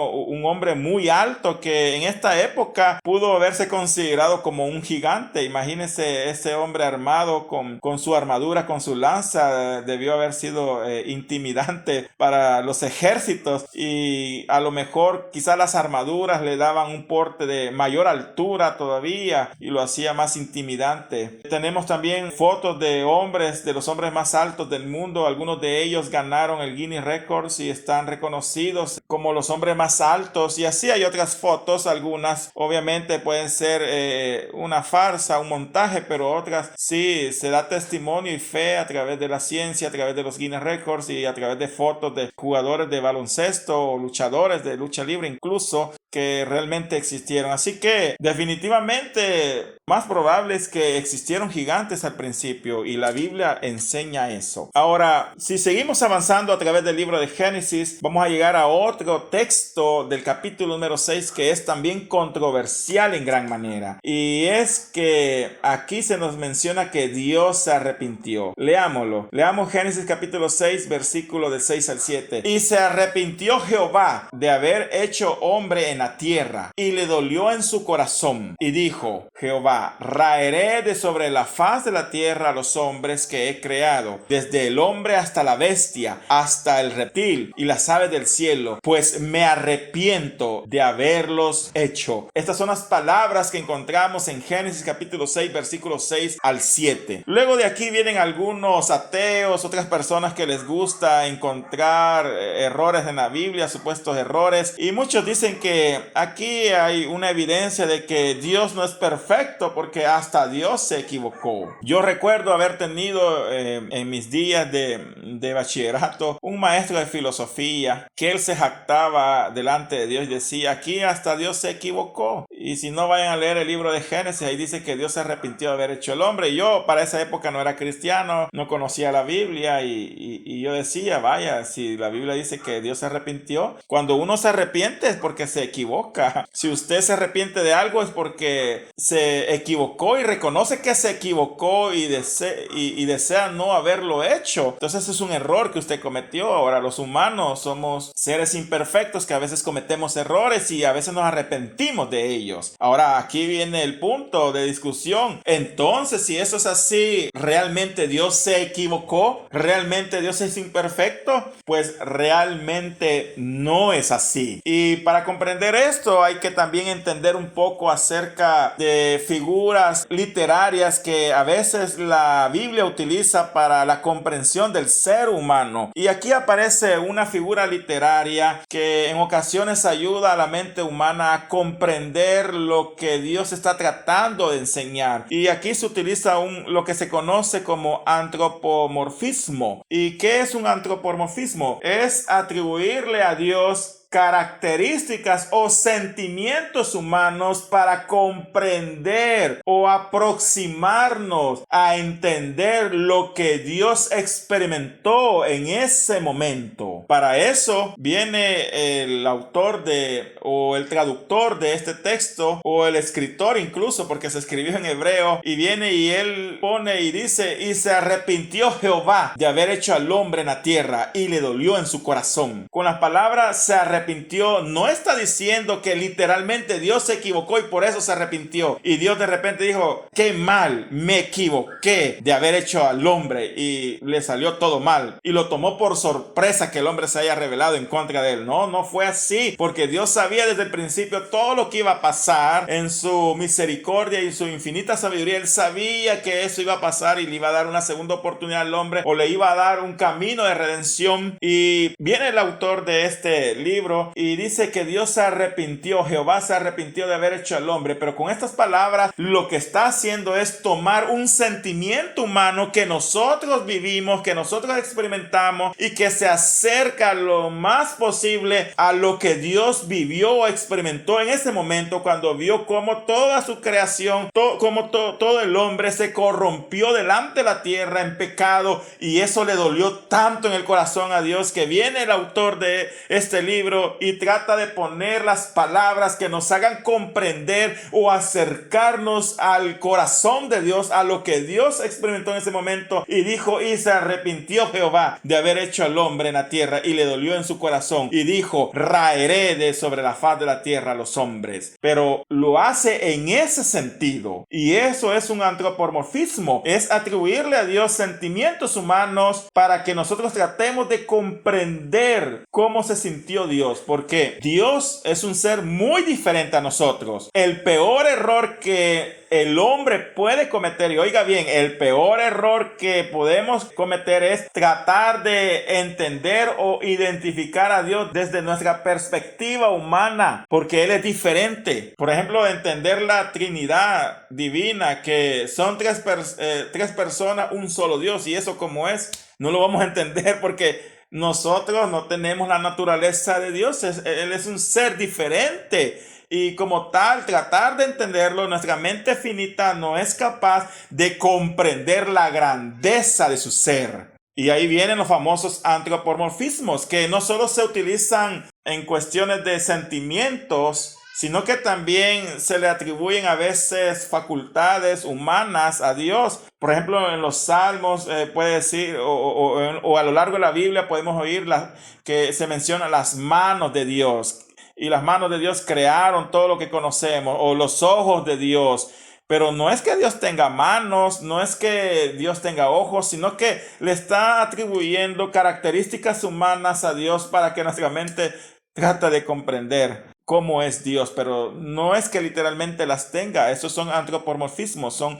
hombre muy alto que en esta época pudo haberse considerado como un gigante. Imagínense ese hombre armado con su armadura, con su lanza. Debió haber sido intimidante para los ejércitos y a lo mejor quizás las armaduras le daban un porte de mayor altura todavía y lo hacía más intimidante. Tenemos también fotos de los hombres más altos del mundo. Algunos de ellos ganaron el Guinness Records y están reconocidos como los hombres más altos, y así hay otras fotos. Algunas obviamente pueden ser una farsa, un montaje, pero otras sí se da testimonio y fe a través de la ciencia, a través de los Guinness Records y a través de fotos de jugadores de baloncesto o luchadores de lucha libre incluso que realmente existieron. Así que definitivamente más probable es que existieron gigantes al principio y la Biblia enseña eso. Ahora, si seguimos avanzando a través del libro de Génesis, vamos a llegar a otro texto del capítulo número 6 que es también controversial en gran manera. Y es que aquí se nos menciona que Dios se arrepintió. Leámoslo. Leamos Génesis capítulo 6, versículo del 6 al 7. Y se arrepintió Jehová de haber hecho hombre en la tierra, y le dolió en su corazón, y dijo Jehová: raeré de sobre la faz de la tierra a los hombres que he creado, desde el hombre hasta la bestia, hasta el reptil y las aves del cielo, pues me arrepiento de haberlos hecho. Estas son las palabras que encontramos en Génesis capítulo 6, versículos 6 al 7. Luego de aquí vienen algunos ateos, otras personas que les gusta encontrar errores en la Biblia, supuestos errores, y muchos dicen que aquí hay una evidencia de que Dios no es perfecto porque hasta Dios se equivocó. Yo recuerdo haber tenido en mis días de bachillerato un maestro de filosofía que él se jactaba delante de Dios y decía: aquí hasta Dios se equivocó. Y si no, vayan a leer el libro de Génesis, ahí dice que Dios se arrepintió de haber hecho el hombre. Y yo para esa época no era cristiano, no conocía la Biblia y yo decía: vaya, si la Biblia dice que Dios se arrepintió, cuando uno se arrepiente es porque se equivoca. Si usted se arrepiente de algo es porque se equivocó y reconoce que se equivocó y desea no haberlo hecho. Entonces es un error que usted cometió. Ahora, los humanos somos seres imperfectos que a veces cometemos errores y a veces nos arrepentimos de ellos. Ahora, aquí viene el punto de discusión. Entonces, si eso es así, ¿realmente Dios se equivocó? ¿Realmente Dios es imperfecto? Pues realmente no es así. Y para comprender esto hay que también entender un poco acerca de figuras literarias que a veces la Biblia utiliza para la comprensión del ser humano. Y aquí aparece una figura literaria que en ocasiones ayuda a la mente humana a comprender lo que Dios está tratando de enseñar. Y aquí se utiliza lo que se conoce como antropomorfismo. ¿Y qué es un antropomorfismo? Es atribuirle a Dios características o sentimientos humanos para comprender o aproximarnos a entender lo que Dios experimentó en ese momento. Para eso viene el autor o el traductor de este texto, o el escritor incluso, porque se escribió en hebreo, y viene y él pone y dice: y se arrepintió Jehová de haber hecho al hombre en la tierra, y le dolió en su corazón. Con las palabras se arrepintió, no está diciendo que literalmente Dios se equivocó y por eso se arrepintió, y Dios de repente dijo: qué mal, me equivoqué de haber hecho al hombre, y le salió todo mal, y lo tomó por sorpresa que el hombre se haya rebelado en contra de él. No fue así, porque Dios sabía desde el principio todo lo que iba a pasar. En su misericordia y su infinita sabiduría, él sabía que eso iba a pasar y le iba a dar una segunda oportunidad al hombre, o le iba a dar un camino de redención. Y viene el autor de este libro y dice que Dios se arrepintió, Jehová se arrepintió de haber hecho al hombre, pero con estas palabras lo que está haciendo es tomar un sentimiento humano que nosotros vivimos, que nosotros experimentamos, y que se acerca lo más posible a lo que Dios vivió o experimentó en ese momento, cuando vio cómo toda su creación, todo el hombre se corrompió delante de la tierra en pecado, y eso le dolió tanto en el corazón a Dios, que viene el autor de este libro y trata de poner las palabras que nos hagan comprender o acercarnos al corazón de Dios, a lo que Dios experimentó en ese momento, y dijo: y se arrepintió Jehová de haber hecho al hombre en la tierra, y le dolió en su corazón, y dijo: raeré de sobre la faz de la tierra a los hombres. Pero lo hace en ese sentido, y eso es un antropomorfismo, es atribuirle a Dios sentimientos humanos para que nosotros tratemos de comprender cómo se sintió Dios, porque Dios es un ser muy diferente a nosotros. El peor error que el hombre puede cometer, y oiga bien, el peor error que podemos cometer es tratar de entender o identificar a Dios desde nuestra perspectiva humana, porque Él es diferente. Por ejemplo, entender la Trinidad divina, que son tres personas, un solo Dios, y eso como es, no lo vamos a entender porque nosotros no tenemos la naturaleza de Dios. Él es un ser diferente. Y como tal, tratar de entenderlo, nuestra mente finita no es capaz de comprender la grandeza de su ser. Y ahí vienen los famosos antropomorfismos, que no solo se utilizan en cuestiones de sentimientos, sino que también se le atribuyen a veces facultades humanas a Dios. Por ejemplo, en los Salmos puede decir, o a lo largo de la Biblia podemos oír que se mencionan las manos de Dios. Y las manos de Dios crearon todo lo que conocemos, o los ojos de Dios. Pero no es que Dios tenga manos, no es que Dios tenga ojos, sino que le está atribuyendo características humanas a Dios para que nuestra mente trate de comprender cómo es Dios. Pero no es que literalmente las tenga. Esos son antropomorfismos, son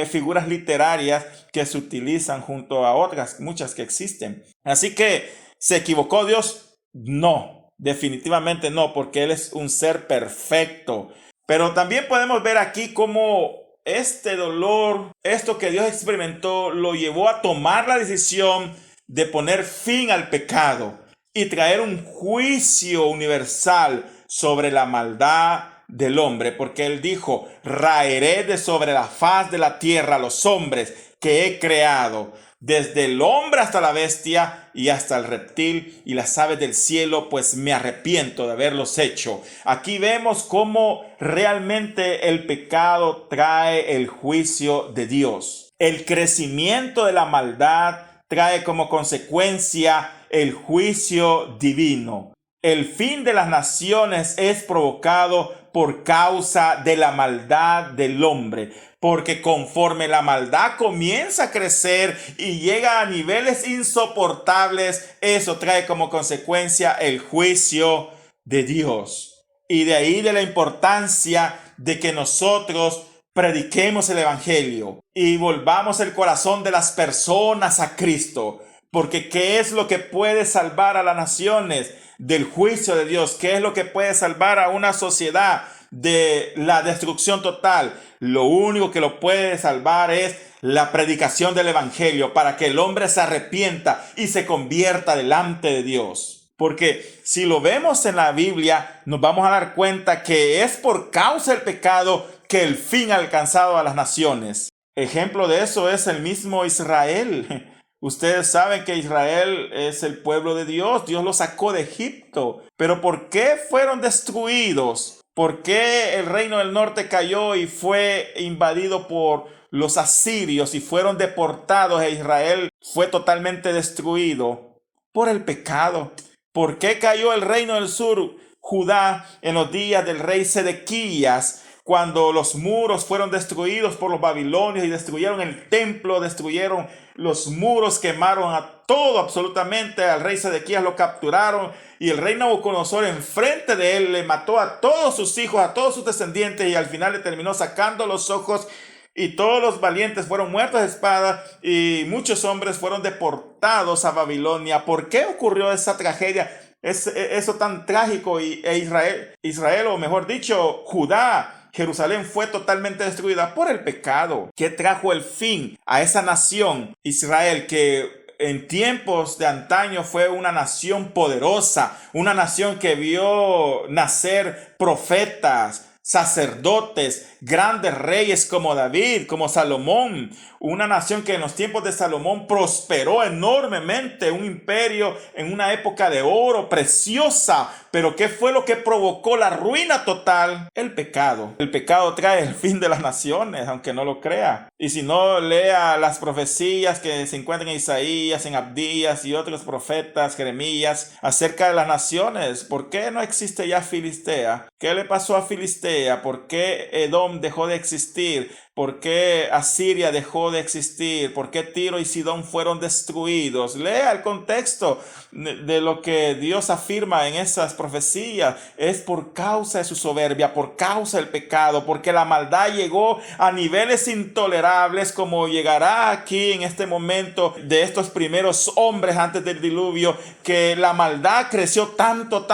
figuras literarias que se utilizan junto a otras, muchas que existen. Así que, ¿se equivocó Dios? No. Definitivamente no, porque Él es un ser perfecto. Pero también podemos ver aquí cómo este dolor, esto que Dios experimentó, lo llevó a tomar la decisión de poner fin al pecado y traer un juicio universal sobre la maldad del hombre, porque Él dijo: raeré de sobre la faz de la tierra a los hombres que he creado, desde el hombre hasta la bestia y hasta el reptil y las aves del cielo, pues me arrepiento de haberlos hecho. Aquí vemos cómo realmente el pecado trae el juicio de Dios. El crecimiento de la maldad trae como consecuencia el juicio divino. El fin de las naciones es provocado por causa de la maldad del hombre, porque conforme la maldad comienza a crecer y llega a niveles insoportables, eso trae como consecuencia el juicio de Dios. Y de ahí de la importancia de que nosotros prediquemos el evangelio y volvamos el corazón de las personas a Cristo. Porque ¿qué es lo que puede salvar a las naciones del juicio de Dios? ¿Qué es lo que puede salvar a una sociedad de la destrucción total? Lo único que lo puede salvar es la predicación del evangelio, para que el hombre se arrepienta y se convierta delante de Dios. Porque si lo vemos en la Biblia, nos vamos a dar cuenta que es por causa del pecado que el fin ha alcanzado a las naciones. Ejemplo de eso es el mismo Israel. Ustedes saben que Israel es el pueblo de Dios. Dios los sacó de Egipto. Pero ¿por qué fueron destruidos? ¿Por qué el reino del norte cayó y fue invadido por los asirios y fueron deportados e Israel fue totalmente destruido? Por el pecado. ¿Por qué cayó el reino del sur, Judá, en los días del rey Sedequías, cuando los muros fueron destruidos por los babilonios y destruyeron el templo, destruyeron los muros, quemaron a todo absolutamente? Al rey Sedequías lo capturaron y el rey Nabucodonosor enfrente de él le mató a todos sus hijos, a todos sus descendientes, y al final le terminó sacando los ojos. Y todos los valientes fueron muertos de espada y muchos hombres fueron deportados a Babilonia. ¿Por qué ocurrió esa tragedia? Eso tan trágico, Israel, o mejor dicho, Judá, Jerusalén, fue totalmente destruida por el pecado. ¿Qué trajo el fin a esa nación, Israel, que en tiempos de antaño fue una nación poderosa, una nación que vio nacer profetas, sacerdotes, grandes reyes como David, como Salomón, una nación que en los tiempos de Salomón prosperó enormemente, un imperio en una época de oro preciosa? Pero ¿qué fue lo que provocó la ruina total? El pecado. El pecado trae el fin de las naciones, aunque no lo crea. Y si no, lea las profecías que se encuentran en Isaías, en Abdías y otros profetas, Jeremías, acerca de las naciones. ¿Por qué no existe ya Filistea? ¿Qué le pasó a Filistea? ¿Por qué Edom dejó de existir? ¿Por qué Asiria dejó de existir? ¿Por qué Tiro y Sidón fueron destruidos? Lea el contexto de lo que Dios afirma en esas profecías. Es por causa de su soberbia, por causa del pecado, porque la maldad llegó a niveles intolerables, como llegará aquí en este momento de estos primeros hombres antes del diluvio, que la maldad creció tanto,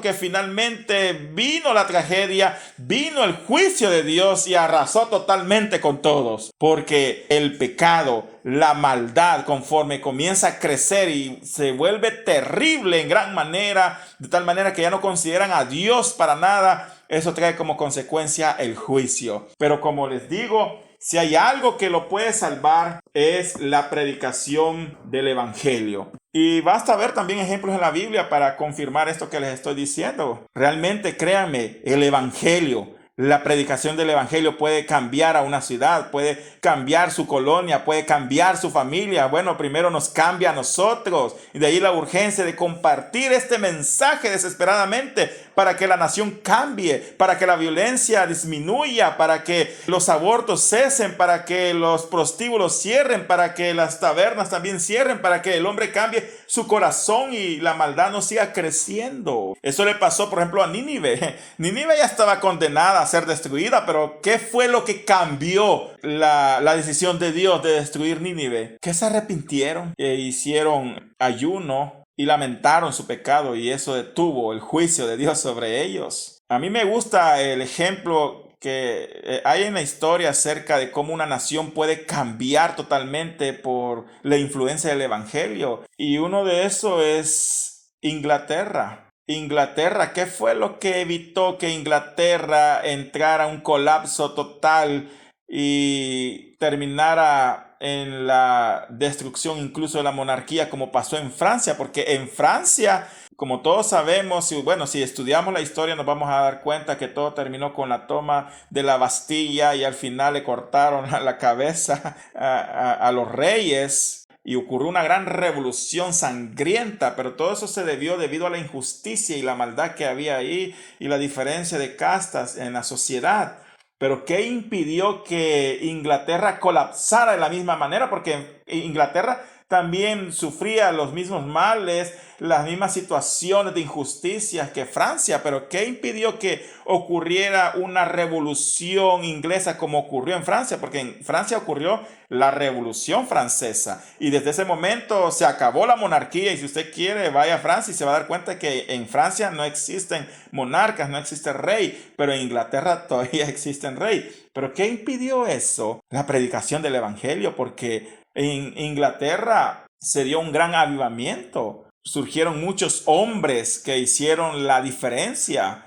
que finalmente vino la tragedia, vino el juicio de Dios y arrasó totalmente con todos, porque el pecado, la maldad, conforme comienza a crecer y se vuelve terrible en gran manera, de tal manera que ya no consideran a Dios para nada, eso trae como consecuencia el juicio. Pero como les digo, si hay algo que lo puede salvar, es la predicación del evangelio. Y basta ver también ejemplos en la Biblia para confirmar esto que les estoy diciendo. Realmente, créanme, el evangelio, la predicación del evangelio puede cambiar a una ciudad, puede cambiar su colonia, puede cambiar su familia. Bueno, primero nos cambia a nosotros, y de ahí la urgencia de compartir este mensaje desesperadamente para que la nación cambie, para que la violencia disminuya, para que los abortos cesen, para que los prostíbulos cierren, para que las tabernas también cierren, para que el hombre cambie su corazón y la maldad no siga creciendo. Eso le pasó, por ejemplo, a Nínive. Nínive ya estaba condenada a ser destruida, pero ¿qué fue lo que cambió la decisión de Dios de destruir Nínive? Que se arrepintieron e hicieron ayuno y lamentaron su pecado, y eso detuvo el juicio de Dios sobre ellos. A mí me gusta el ejemplo que hay en la historia acerca de cómo una nación puede cambiar totalmente por la influencia del evangelio, y uno de esos es Inglaterra. Inglaterra, ¿qué fue lo que evitó que Inglaterra entrara a un colapso total y terminara en la destrucción incluso de la monarquía, como pasó en Francia? Porque en Francia, como todos sabemos, si estudiamos la historia, nos vamos a dar cuenta que todo terminó con la toma de la Bastilla, y al final le cortaron la cabeza a los reyes. Y ocurrió una gran revolución sangrienta, pero todo eso se debido a la injusticia y la maldad que había ahí y la diferencia de castas en la sociedad. Pero ¿qué impidió que Inglaterra colapsara de la misma manera? Porque Inglaterra también sufría los mismos males, las mismas situaciones de injusticia que Francia. Pero ¿qué impidió que ocurriera una revolución inglesa como ocurrió en Francia? Porque en Francia ocurrió la Revolución Francesa, y desde ese momento se acabó la monarquía. Y si usted quiere, vaya a Francia y se va a dar cuenta que en Francia no existen monarcas, no existe rey, pero en Inglaterra todavía existen rey. ¿Pero qué impidió eso? La predicación del evangelio, porque en Inglaterra se dio un gran avivamiento. surgieron muchos hombres que hicieron la diferencia.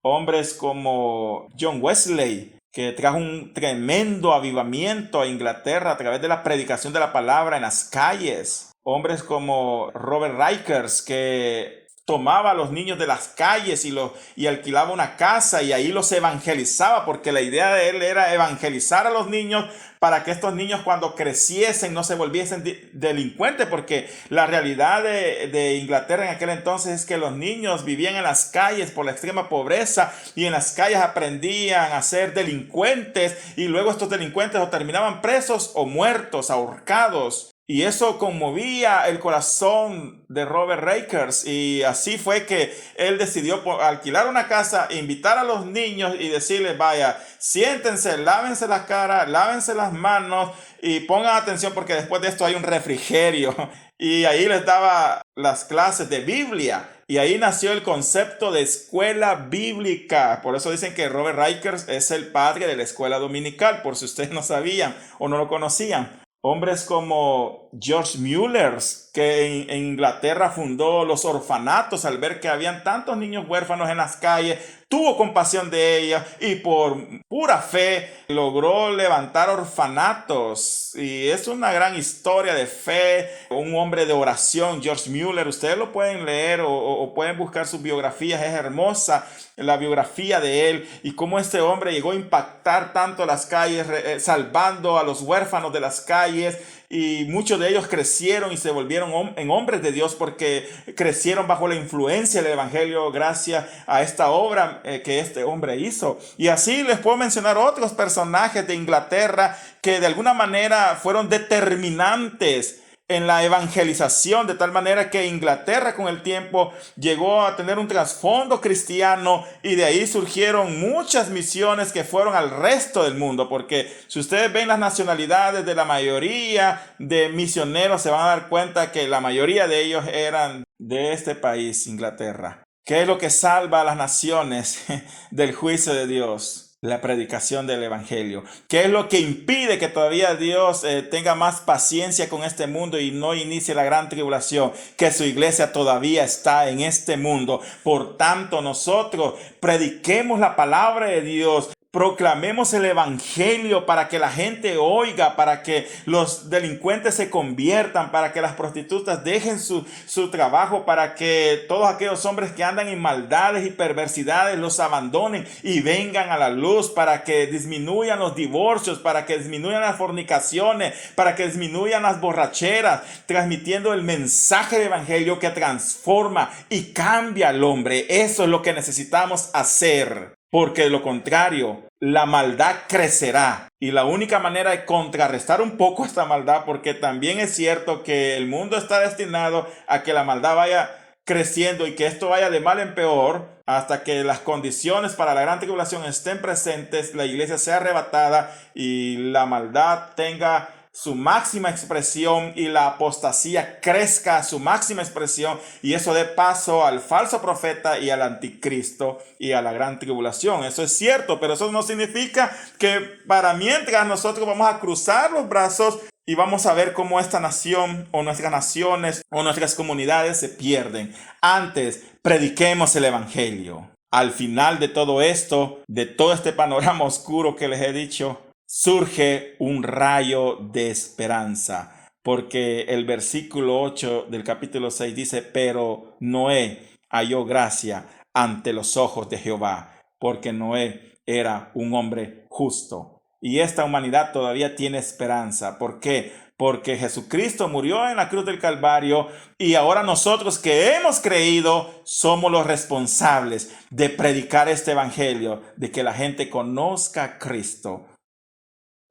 Hombres como John Wesley, que trajo un tremendo avivamiento a Inglaterra a través de la predicación de la palabra en las calles. Hombres como Robert Rikers, que tomaba a los niños de las calles y alquilaba una casa y ahí los evangelizaba, porque la idea de él era evangelizar a los niños para que estos niños cuando creciesen no se volviesen delincuentes, porque la realidad de Inglaterra en aquel entonces es que los niños vivían en las calles por la extrema pobreza y en las calles aprendían a ser delincuentes y luego estos delincuentes o terminaban presos o muertos, ahorcados. Y eso conmovía el corazón de Robert Rakers, y así fue que él decidió alquilar una casa, invitar a los niños y decirles: vaya, siéntense, lávense las caras, lávense las manos y pongan atención porque después de esto hay un refrigerio. Y ahí les daba las clases de Biblia. Y ahí nació el concepto de escuela bíblica. Por eso dicen que Robert Rakers es el padre de la escuela dominical, por si ustedes no sabían o no lo conocían. Hombres como George Mueller, que en Inglaterra fundó los orfanatos al ver que habían tantos niños huérfanos en las calles, tuvo compasión de ellos y por pura fe logró levantar orfanatos. Y es una gran historia de fe, un hombre de oración, George Mueller. Ustedes lo pueden leer o pueden buscar sus biografías, es hermosa la biografía de él y cómo este hombre llegó a impactar tanto las calles, salvando a los huérfanos de las calles, y muchos de ellos crecieron y se volvieron en hombres de Dios porque crecieron bajo la influencia del evangelio gracias a esta obra que este hombre hizo. Y así les puedo mencionar otros personajes de Inglaterra que de alguna manera fueron determinantes en la evangelización, de tal manera que Inglaterra con el tiempo llegó a tener un trasfondo cristiano y de ahí surgieron muchas misiones que fueron al resto del mundo, porque si ustedes ven las nacionalidades de la mayoría de misioneros se van a dar cuenta que la mayoría de ellos eran de este país, Inglaterra. ¿Qué es lo que salva a las naciones del juicio de Dios? La predicación del evangelio. ¿Qué es lo que impide que todavía Dios tenga más paciencia con este mundo y no inicie la gran tribulación? Que su iglesia todavía está en este mundo. Por tanto, nosotros prediquemos la palabra de Dios. Proclamemos el evangelio para que la gente oiga, para que los delincuentes se conviertan, para que las prostitutas dejen su trabajo, para que todos aquellos hombres que andan en maldades y perversidades los abandonen y vengan a la luz, para que disminuyan los divorcios, para que disminuyan las fornicaciones, para que disminuyan las borracheras, transmitiendo el mensaje del evangelio que transforma y cambia al hombre. Eso es lo que necesitamos hacer. Porque de lo contrario, la maldad crecerá. Y la única manera de contrarrestar un poco esta maldad, porque también es cierto que el mundo está destinado a que la maldad vaya creciendo y que esto vaya de mal en peor, hasta que las condiciones para la gran tribulación estén presentes, la iglesia sea arrebatada y la maldad tenga su máxima expresión y la apostasía crezca a su máxima expresión, y eso dé paso al falso profeta y al anticristo y a la gran tribulación. Eso es cierto, pero eso no significa que para mientras nosotros vamos a cruzar los brazos y vamos a ver cómo esta nación o nuestras naciones o nuestras comunidades se pierden. Antes, prediquemos el evangelio. Al final de todo esto, de todo este panorama oscuro que les he dicho, surge un rayo de esperanza, porque el versículo 8 del capítulo 6 dice: pero Noé halló gracia ante los ojos de Jehová, porque Noé era un hombre justo. Y esta humanidad todavía tiene esperanza. ¿Por qué? Porque Jesucristo murió en la cruz del Calvario y ahora nosotros que hemos creído somos los responsables de predicar este evangelio, de que la gente conozca a Cristo.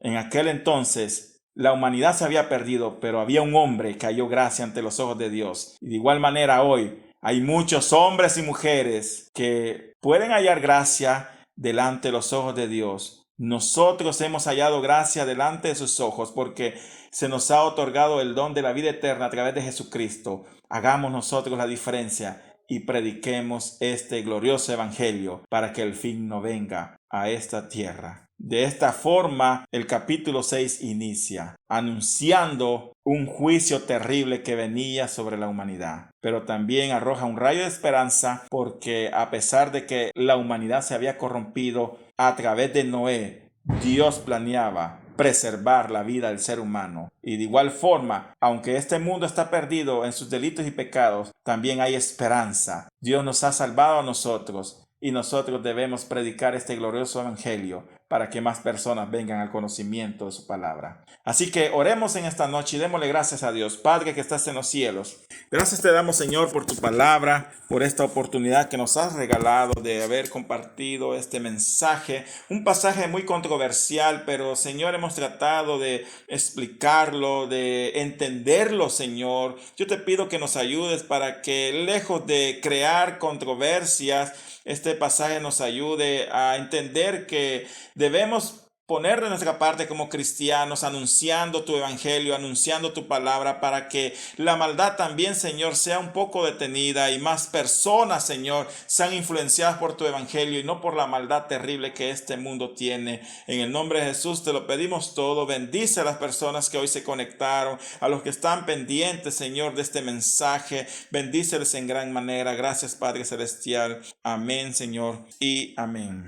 En aquel entonces la humanidad se había perdido, pero había un hombre que halló gracia ante los ojos de Dios. Y de igual manera hoy hay muchos hombres y mujeres que pueden hallar gracia delante de los ojos de Dios. Nosotros hemos hallado gracia delante de sus ojos porque se nos ha otorgado el don de la vida eterna a través de Jesucristo. Hagamos nosotros la diferencia y prediquemos este glorioso evangelio para que el fin no venga a esta tierra. De esta forma, el capítulo 6 inicia, anunciando un juicio terrible que venía sobre la humanidad. Pero también arroja un rayo de esperanza porque a pesar de que la humanidad se había corrompido a través de Noé, Dios planeaba preservar la vida del ser humano. Y de igual forma, aunque este mundo está perdido en sus delitos y pecados, también hay esperanza. Dios nos ha salvado a nosotros y nosotros debemos predicar este glorioso evangelio para que más personas vengan al conocimiento de su palabra. Así que oremos en esta noche y démosle gracias a Dios. Padre que estás en los cielos, gracias te damos, Señor, por tu palabra, por esta oportunidad que nos has regalado de haber compartido este mensaje, un pasaje muy controversial, pero Señor, hemos tratado de explicarlo, de entenderlo, Señor. Yo te pido que nos ayudes para que, lejos de crear controversias, este pasaje nos ayude a entender que debemos poner de nuestra parte como cristianos, anunciando tu evangelio, anunciando tu palabra, para que la maldad también, Señor, sea un poco detenida y más personas, Señor, sean influenciadas por tu evangelio y no por la maldad terrible que este mundo tiene. En el nombre de Jesús te lo pedimos todo. Bendice a las personas que hoy se conectaron, a los que están pendientes, Señor, de este mensaje. Bendíceles en gran manera. Gracias, Padre Celestial. Amén, Señor, y amén.